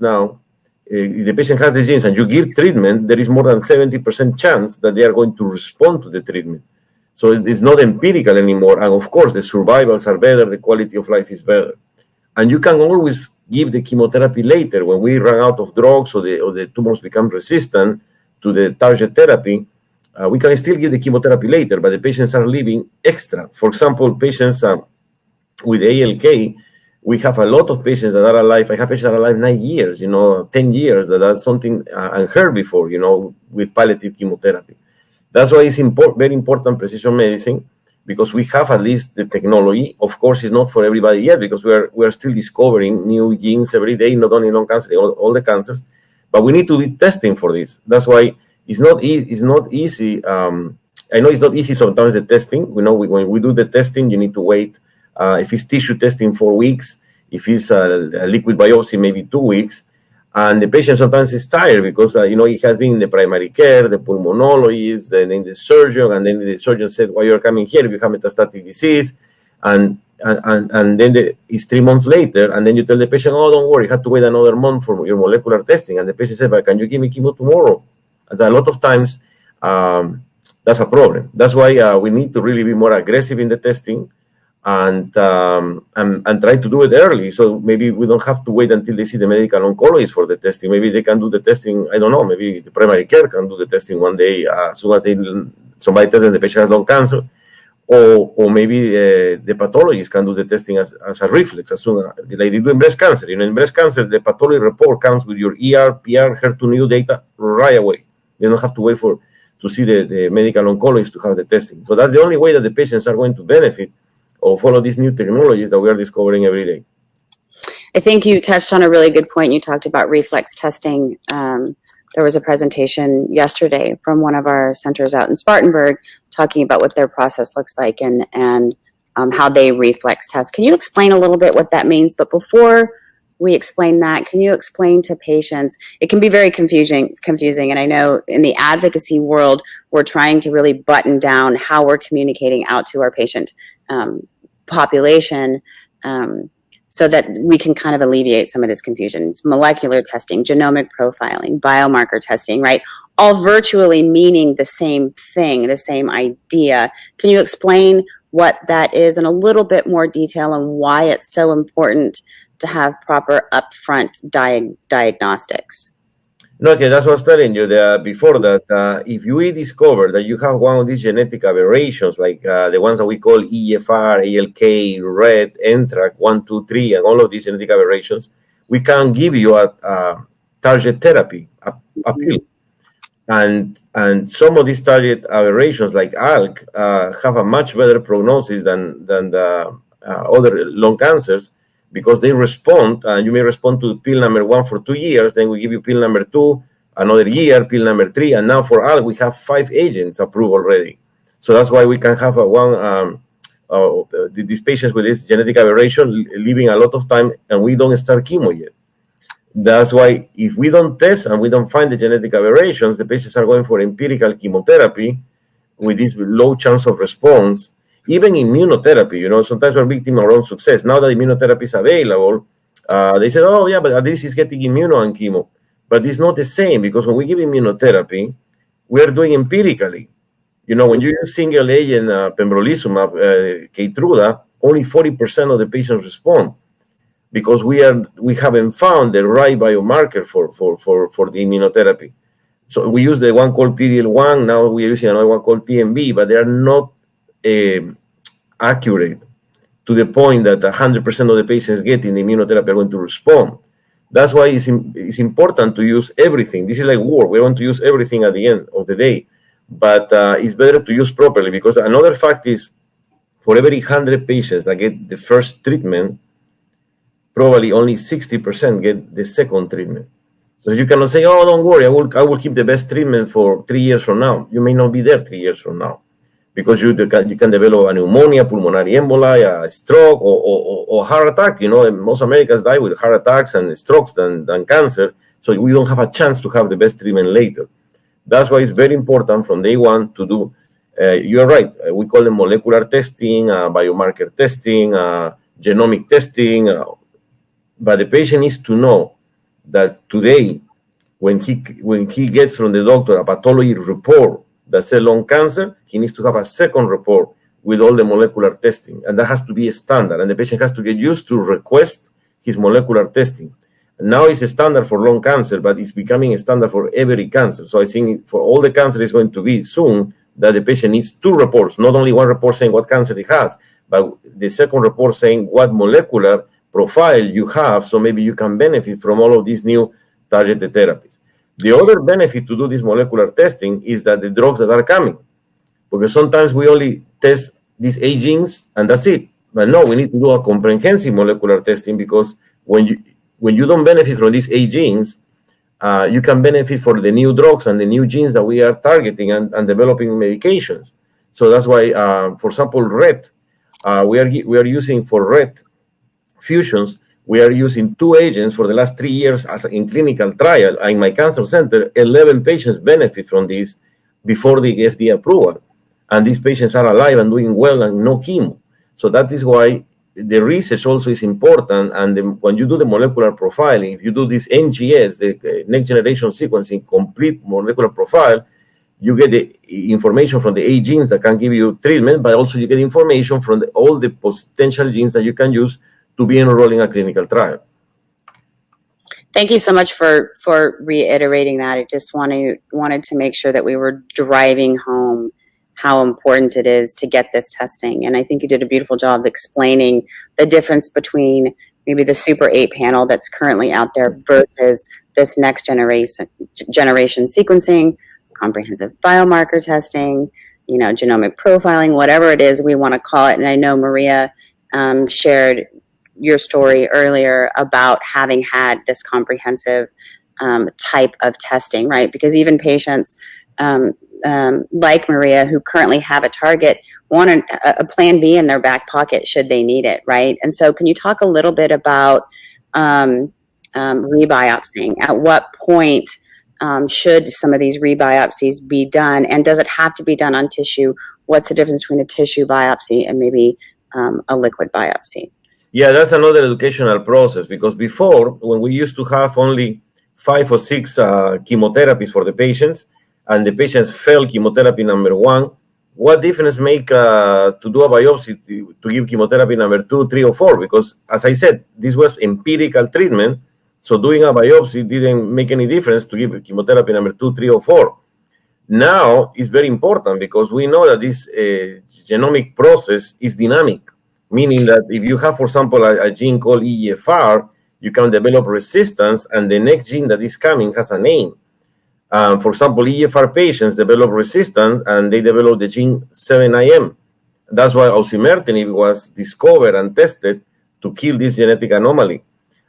S3: if the patient has the genes and you give treatment, there is more than 70% chance that they are going to respond to the treatment. So it's not empirical anymore. And of course, the survivals are better, the quality of life is better. And you can always give the chemotherapy later. When we run out of drugs or the tumors become resistant to the target therapy, we can still give the chemotherapy later, but the patients are living extra. For example, patients with ALK, we have a lot of patients that are alive. I have patients that are alive 9 years, 10 years, that's something unheard before, with palliative chemotherapy. That's why it's very important precision medicine, because we have at least the technology. Of course, it's not for everybody yet, because we are still discovering new genes every day, not only lung cancer, all the cancers, but we need to be testing for this. That's why it's not easy. I know it's not easy sometimes, the testing. When we do the testing, you need to wait. If it's tissue testing, 4 weeks. If it's a liquid biopsy, maybe 2 weeks. And the patient sometimes is tired because, he has been in the primary care, the pulmonologist, then the surgeon, and then the surgeon said, why you're coming here if you have metastatic disease? And then it's 3 months later, and then you tell the patient, oh, don't worry, you have to wait another month for your molecular testing. And the patient said, but can you give me chemo tomorrow? And a lot of times, that's a problem. That's why we need to really be more aggressive in the testing and try to do it early. So maybe we don't have to wait until they see the medical oncologist for the testing. Maybe they can do the testing, I don't know, maybe the primary care can do the testing one day as soon as somebody tells them the patient has lung cancer. Or maybe the pathologist can do the testing as a reflex, as soon as like they do in breast cancer. In breast cancer, the pathology report comes with your ER, PR, HER2 data right away. You don't have to wait to see the medical oncologist to have the testing. So that's the only way that the patients are going to benefit of all of these new technologies that we are discovering every day.
S2: I think you touched on a really good point. You talked about reflex testing. There was a presentation yesterday from one of our centers out in Spartanburg talking about what their process looks like and how they reflex test. Can you explain a little bit what that means? But before we explain that, can you explain to patients? It can be very confusing, and I know in the advocacy world, we're trying to really button down how we're communicating out to our patient population so that we can kind of alleviate some of this confusion. It's molecular testing, genomic profiling, biomarker testing, right? All virtually meaning the same thing, the same idea. Can you explain what that is in a little bit more detail and why it's so important to have proper upfront diagnostics?
S3: No, okay, that's what I was telling you before that if we discover that you have one of these genetic aberrations, like the ones that we call EFR, ALK, RED, NTRK, 1, 2, 3, and all of these genetic aberrations, we can give you a target therapy, a pill. And some of these target aberrations, like ALK, have a much better prognosis than the other lung cancers, because they respond, you may respond to pill number 1 for 2 years, then we give you pill number 2, another year, pill number 3, and now for ALK, we have 5 agents approved already. So that's why we can have these patients with this genetic aberration living a lot of time, and we don't start chemo yet. That's why if we don't test and we don't find the genetic aberrations, the patients are going for empirical chemotherapy with this low chance of response. Even immunotherapy, sometimes we're victim of our own success. Now that immunotherapy is available, they said, oh, yeah, but at least he's getting immuno and chemo. But it's not the same, because when we give immunotherapy, we're doing empirically. When you use single agent pembrolizumab, Keytruda, only 40% of the patients respond, because we haven't found the right biomarker for the immunotherapy. So we use the one called PD-L1, now we're using another one called PMB, but they are not accurate to the point that 100% of the patients getting the immunotherapy are going to respond. That's why it's important to use everything. This is like war. We want to use everything at the end of the day. But it's better to use properly, because another fact is, for every 100 patients that get the first treatment, probably only 60% get the second treatment. So you cannot say, oh, don't worry, I will keep the best treatment for 3 years from now. You may not be there 3 years from now, because you can develop a pneumonia, pulmonary emboli, a stroke, or heart attack. Most Americans die with heart attacks and strokes than cancer, so we don't have a chance to have the best treatment later. That's why it's very important from day one to do, you're right, we call them molecular testing, biomarker testing, genomic testing, but the patient needs to know that today, when he gets from the doctor a pathology report that says lung cancer, he needs to have a second report with all the molecular testing, and that has to be a standard, and the patient has to get used to request his molecular testing. Now it's a standard for lung cancer, but it's becoming a standard for every cancer. So I think for all the cancer, it's going to be soon that the patient needs 2 reports, not only one report saying what cancer he has, but the second report saying what molecular profile you have, so maybe you can benefit from all of these new targeted therapies. The other benefit to do this molecular testing is that the drugs that are coming, because sometimes we only test these 8 genes and that's it. But no, we need to do a comprehensive molecular testing, because when you don't benefit from these 8 genes, you can benefit for the new drugs and the new genes that we are targeting and developing medications. So that's why, for example, RET, we are using for RET fusions, we are using 2 agents for the last 3 years as in clinical trial. In my cancer center, 11 patients benefit from this before the FDA approval. And these patients are alive and doing well and no chemo. So that is why the research also is important. And when you do the molecular profiling, if you do this NGS, the next generation sequencing, complete molecular profile, you get the information from the 8 genes that can give you treatment, but also you get information from all the potential genes that you can use to be enrolling a clinical trial.
S2: Thank you so much for reiterating that. I just wanted to make sure that we were driving home how important it is to get this testing. And I think you did a beautiful job of explaining the difference between maybe the Super 8 panel that's currently out there versus this next generation sequencing, comprehensive biomarker testing, genomic profiling, whatever it is we want to call it. And I know Maria shared your story earlier about having had this comprehensive type of testing, right? Because even patients like Maria, who currently have a target, want a plan B in their back pocket should they need it, right? And so can you talk a little bit about rebiopsying? At what point should some of these rebiopsies be done? And does it have to be done on tissue? What's the difference between a tissue biopsy and maybe a liquid biopsy?
S3: Yeah, that's another educational process, because before, when we used to have only 5 or 6 chemotherapies for the patients, and the patients failed chemotherapy number 1, what difference make to do a biopsy to give chemotherapy number 2, 3, or 4? Because, as I said, this was empirical treatment, So doing a biopsy didn't make any difference to give chemotherapy number 2, 3, or 4. Now it's very important because we know that this genomic process is dynamic, meaning that if you have, for example, a gene called EGFR, you can develop resistance, and the next gene that is coming has a name. For example, EGFR patients develop resistance, and they develop the gene 7IM. That's why osimertinib was discovered and tested to kill this genetic anomaly.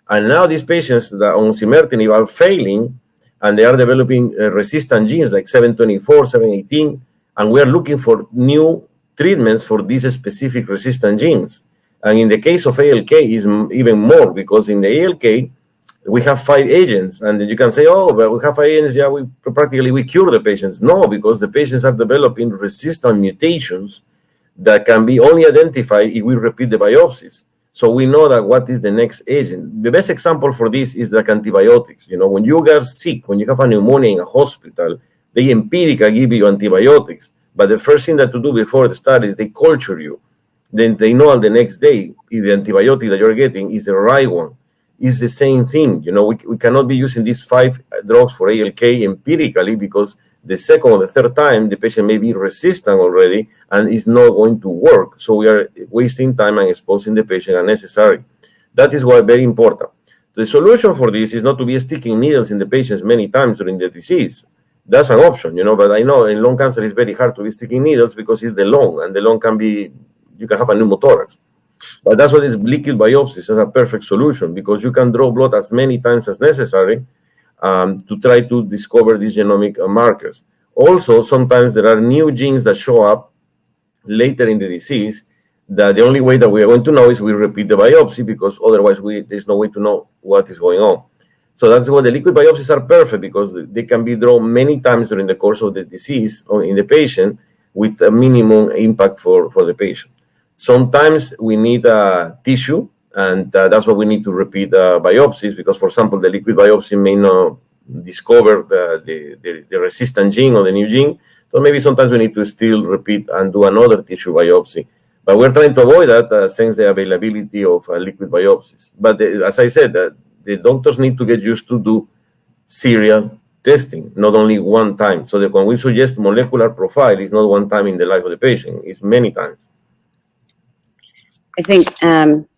S3: And now these patients that on osimertinib are failing, and they are developing resistant genes like 724, 718, and we are looking for new treatments for these specific resistant genes. And in the case of ALK, is even more, because in the ALK, we have 5 agents, and you can say, oh, but we have 5 agents, yeah, we cure the patients. No, because the patients are developing resistant mutations that can be only identified if we repeat the biopsies. So we know that what is the next agent. The best example for this is like antibiotics. You know, when you get sick, when you have a pneumonia in a hospital, they empirically give you antibiotics. But the first thing that to do before the study is they culture you. Then they know on the next day if the antibiotic that you're getting is the right one. It's the same thing. You know, we cannot be using these 5 drugs for ALK empirically, because the second or the third time the patient may be resistant already and it's not going to work. So we are wasting time and exposing the patient unnecessarily. That is why very important. The solution for this is not to be sticking needles in the patients many times during the disease. That's an option, you know, but I know in lung cancer it's very hard to be sticking needles because it's the lung, and the lung can be, you can have a pneumothorax. But that's what is liquid biopsies is a perfect solution, because you can draw blood as many times as necessary to try to discover these genomic markers. Also, sometimes there are new genes that show up later in the disease that the only way that we are going to know is we repeat the biopsy, because otherwise there's no way to know what is going on. So that's why the liquid biopsies are perfect, because they can be drawn many times during the course of the disease or in the patient with a minimum impact for the patient. Sometimes we need a tissue, and that's why we need to repeat biopsies, because, for example, the liquid biopsy may not discover the resistant gene or the new gene. So maybe sometimes we need to still repeat and do another tissue biopsy. But we're trying to avoid that since the availability of liquid biopsies. But as I said, the doctors need to get used to do serial testing, not only one time. So that when we suggest molecular profile, it's not one time in the life of the patient, it's many times.
S2: I think,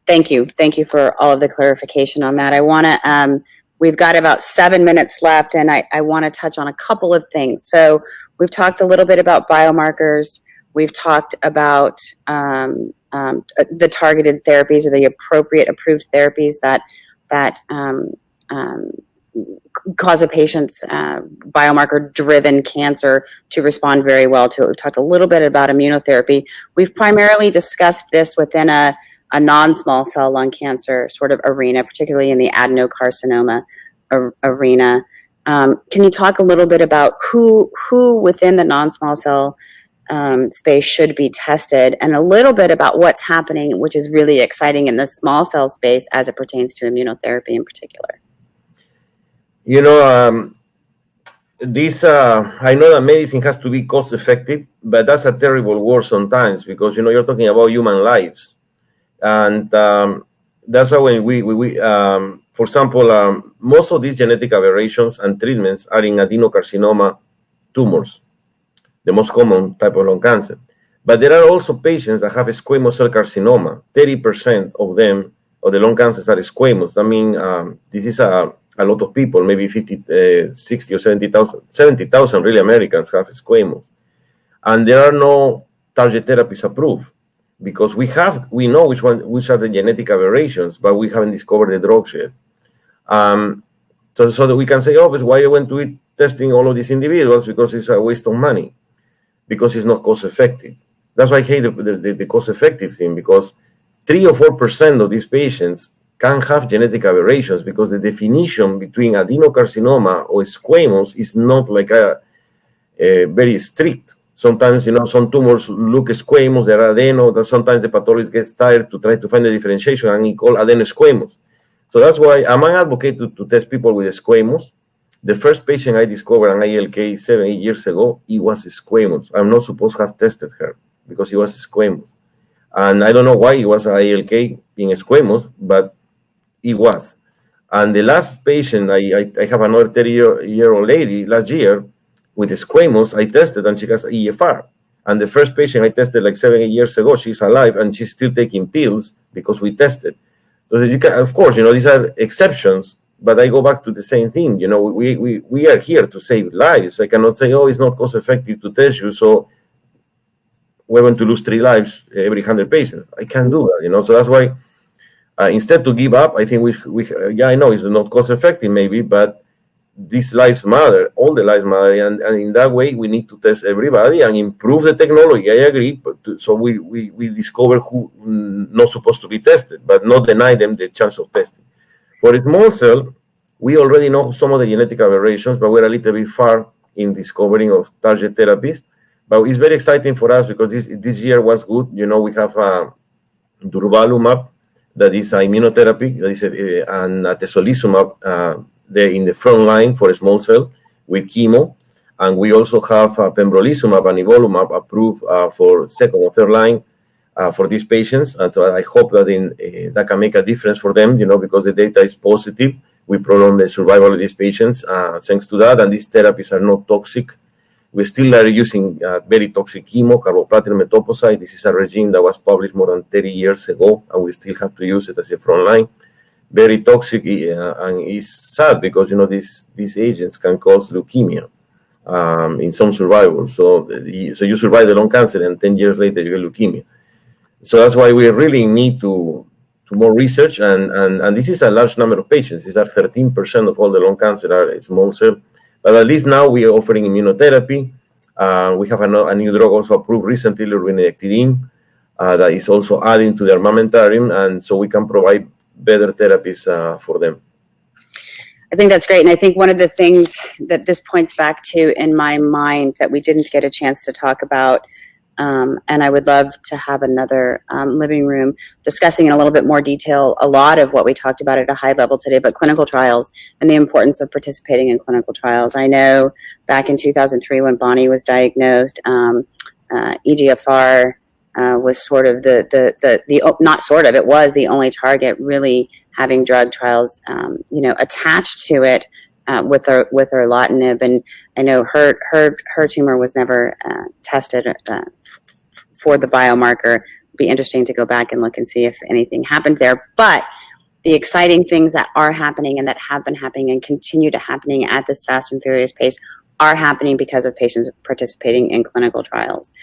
S2: thank you. Thank you for all of the clarification on that. I want to, we've got about 7 minutes left, and I want to touch on a couple of things. So we've talked a little bit about biomarkers. We've talked about the targeted therapies, or the appropriate approved therapies that cause a patient's biomarker-driven cancer to respond very well to it. We've talked a little bit about immunotherapy. We've primarily discussed this within a non-small cell lung cancer sort of arena, particularly in the adenocarcinoma arena. Can you talk a little bit about who within the non-small cell space should be tested, and a little bit about what's happening, which is really exciting in the small cell space as it pertains to immunotherapy in particular?
S3: You know, I know that medicine has to be cost effective, but that's a terrible word sometimes, because, you know, you're talking about human lives. And that's why when we for example, most of these genetic aberrations and treatments are in adenocarcinoma tumors, the most common type of lung cancer. But there are also patients that have squamous cell carcinoma. 30% of them, of the lung cancers, are squamous. I mean, this is a lot of people, maybe 50, 60 or 70,000 really Americans have squamous. And there are no target therapies approved, because we know which are the genetic aberrations, but we haven't discovered the drugs yet. So that we can say, oh, but why went to it testing all of these individuals? Because it's a waste of money, because it's not cost effective. That's why I hate the cost effective thing, because 3 or 4% of these patients can have genetic aberrations, because the definition between adenocarcinoma or squamous is not like a very strict. Sometimes, you know, some tumors look squamous, they're adeno, that sometimes the pathologist gets tired to try to find the differentiation, and he calls adenosquamous. So that's why I'm an advocate to test people with squamous. The first patient I discovered an ALK 7-8 years ago, he was squamous. I'm not supposed to have tested her, because he was squamous. And I don't know why he was ALK being squamous, but he was. And the last patient, I have another 30-year-old lady last year with squamous, I tested, and she has EFR. And the first patient I tested like 7 years ago, she's alive, and she's still taking pills because we tested. So you can, of course, these are exceptions, but I go back to the same thing. We are here to save lives. I cannot say, oh, it's not cost effective to test you, so we're going to lose 3 lives every 100 patients. I can't do that, So that's why instead to give up, I think I know it's not cost effective maybe, but these lives matter, all the lives matter, and in that way we need to test everybody and improve the technology. I agree, but so we discover who not supposed to be tested, but not deny them the chance of testing. For small cell, we already know some of the genetic aberrations, but we're a little bit far in discovering of target therapies. But it's very exciting for us because this year was good. We have durvalumab, that is immunotherapy, that is and atezolizumab. They're in the front line for small cell with chemo. And we also have pembrolizumab and nivolumab approved for second or third line for these patients. And so I hope that that can make a difference for them, because the data is positive. We prolong the survival of these patients thanks to that. And these therapies are not toxic. We still are using very toxic chemo, carboplatin metoposide. This is a regime that was published more than 30 years ago, and we still have to use it as a front line. Very toxic, and it's sad because these agents can cause leukemia in some survivors. So you survive the lung cancer, and 10 years later you get leukemia. So that's why we really need to more research, and this is a large number of patients. These are 13% of all the lung cancer are small cell. But at least now we are offering immunotherapy. We have a new drug also approved recently, lurbinectedin, that is also adding to the armamentarium, and so we can provide better therapies for them.
S2: I think that's great. And I think one of the things that this points back to in my mind that we didn't get a chance to talk about, and I would love to have another living room discussing in a little bit more detail a lot of what we talked about at a high level today, but clinical trials and the importance of participating in clinical trials. I know back in 2003 when Bonnie was diagnosed, EGFR was sort of it was the only target really having drug trials, attached to it with erlotinib. And I know her tumor was never tested for the biomarker. It'd be interesting to go back and look and see if anything happened there. But the exciting things that are happening and that have been happening and continue to happening at this fast and furious pace are happening because of patients participating in clinical trials.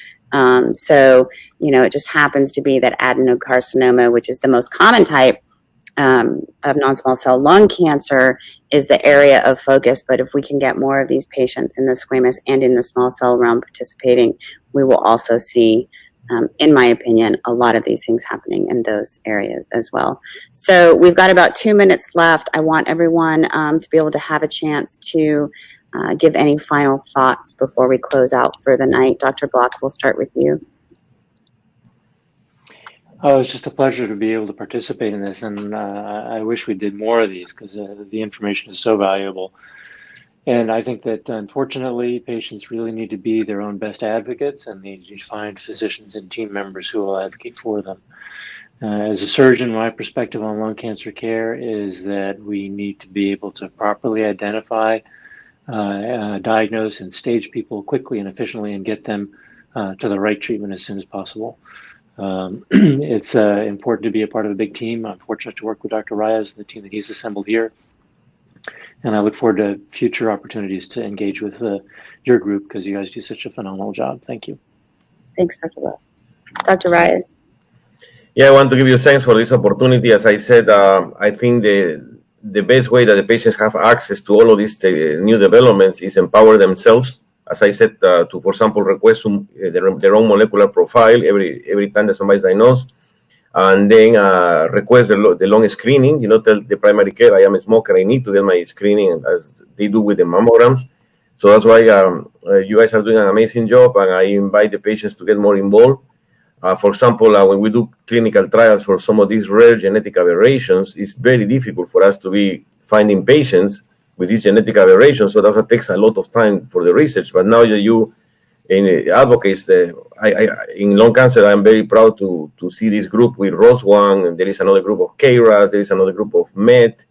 S2: So, it just happens to be that adenocarcinoma, which is the most common type of non-small cell lung cancer, is the area of focus. But if we can get more of these patients in the squamous and in the small cell realm participating, we will also see, in my opinion, a lot of these things happening in those areas as well. So we've got about 2 minutes left. I want everyone to be able to have a chance to give any final thoughts before we close out for the night. Dr. Block, we'll start with you.
S4: Oh, it's just a pleasure to be able to participate in this, and I wish we did more of these because the information is so valuable. And I think that, unfortunately, patients really need to be their own best advocates and need to find physicians and team members who will advocate for them. As a surgeon, my perspective on lung cancer care is that we need to be able to properly identify, diagnose, and stage people quickly and efficiently and get them to the right treatment as soon as possible. It's important to be a part of a big team. I'm fortunate to work with Dr. Raez and the team that he's assembled here. And I look forward to future opportunities to engage with your group because you guys do such a phenomenal job. Thank you.
S2: Thanks, Dr. Block. Dr. Raez.
S3: Yeah, I want to give you thanks for this opportunity. As I said, I think the best way that the patients have access to all of these new developments is empower themselves. As I said, for example, request their own molecular profile every time that somebody's diagnosed, and then request the lung screening. Tell the primary care, I am a smoker, I need to get my screening, as they do with the mammograms. So that's why you guys are doing an amazing job, and I invite the patients to get more involved. For example, when we do clinical trials for some of these rare genetic aberrations, it's very difficult for us to be finding patients with these genetic aberrations, so that takes a lot of time for the research. But now that you advocates, in lung cancer, I'm very proud to see this group with ROS1, and there is another group of KRAS, there is another group of MET,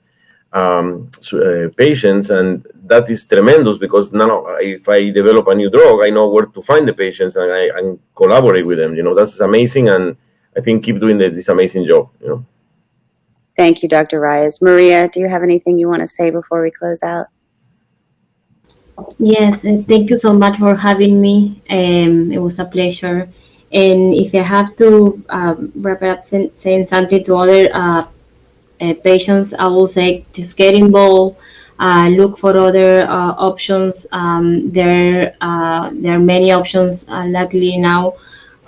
S3: patients, and that is tremendous because now if I develop a new drug, I know where to find the patients and I collaborate with them. That's amazing, and I think keep doing this amazing job.
S2: Thank you, Dr. Raez. Maria, do you have anything you want to say before we close out?
S6: Yes, and thank you so much for having me. It was a pleasure. And if I have to wrap it up saying something to other patients, I will say just get involved, look for other options. There are many options, luckily now,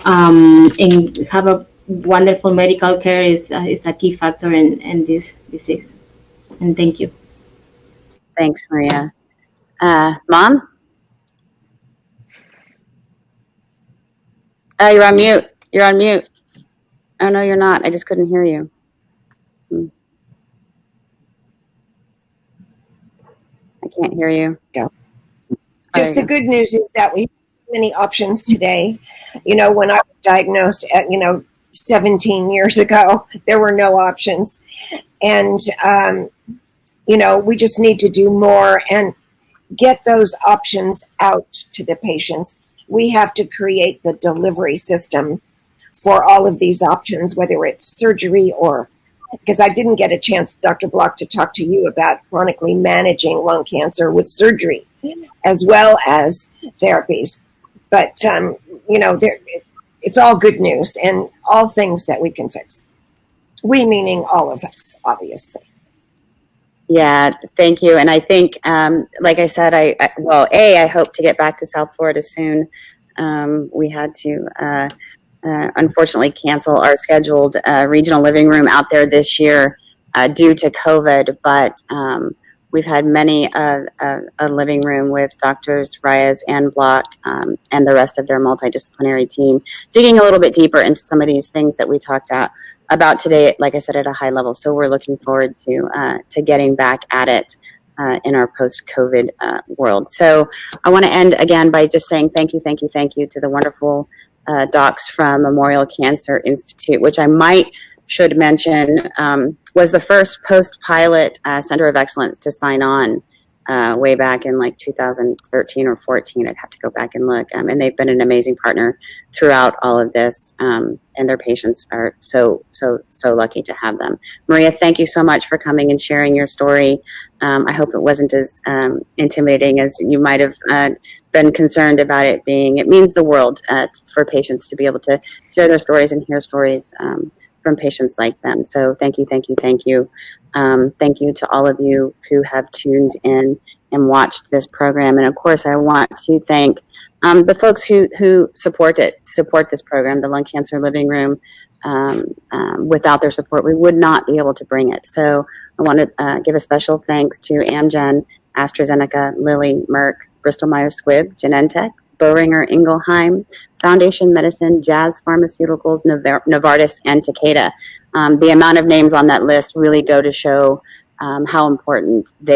S6: and have a wonderful medical care is a key factor in this disease. And thank you.
S2: Thanks, Maria. Mom? Oh, you're on mute. You're on mute. Oh, no, you're not. I just couldn't hear you. I can't hear you.
S5: Go. Just the good news is that we have many options today. When I was diagnosed at, 17 years ago, there were no options. And, we just need to do more and get those options out to the patients. We have to create the delivery system for all of these options, whether it's surgery or, because I didn't get a chance, Dr. Block, to talk to you about chronically managing lung cancer with surgery as well as therapies. But, it's all good news and all things that we can fix. We meaning all of us, obviously.
S2: Yeah, thank you. And I think, like I said, I hope to get back to South Florida soon. We had to, unfortunately, cancel our scheduled regional living room out there this year due to COVID. But we've had many a living room with Doctors Raez and Block and the rest of their multidisciplinary team, digging a little bit deeper into some of these things that we talked about today, like I said, at a high level. So we're looking forward to getting back at it in our post-COVID world. So I want to end again by just saying thank you to the wonderful docs from Memorial Cancer Institute, which I should mention was the first post-pilot Center of Excellence to sign on way back in like 2013 or 14. I'd have to go back and look. And they've been an amazing partner throughout all of this. And their patients are so lucky to have them. Maria, thank you so much for coming and sharing your story. I hope it wasn't as intimidating as you might have been concerned about it being. It means the world for patients to be able to share their stories and hear stories from patients like them. So thank you. Thank you to all of you who have tuned in and watched this program. And of course, I want to thank the folks who support this program, the Lung Cancer Living Room. Without their support, we would not be able to bring it. So I want to give a special thanks to Amgen, AstraZeneca, Lilly, Merck, Bristol Myers Squibb, Genentech, Boehringer Ingelheim, Foundation Medicine, Jazz Pharmaceuticals, Novartis, and Takeda. The amount of names on that list really go to show how important they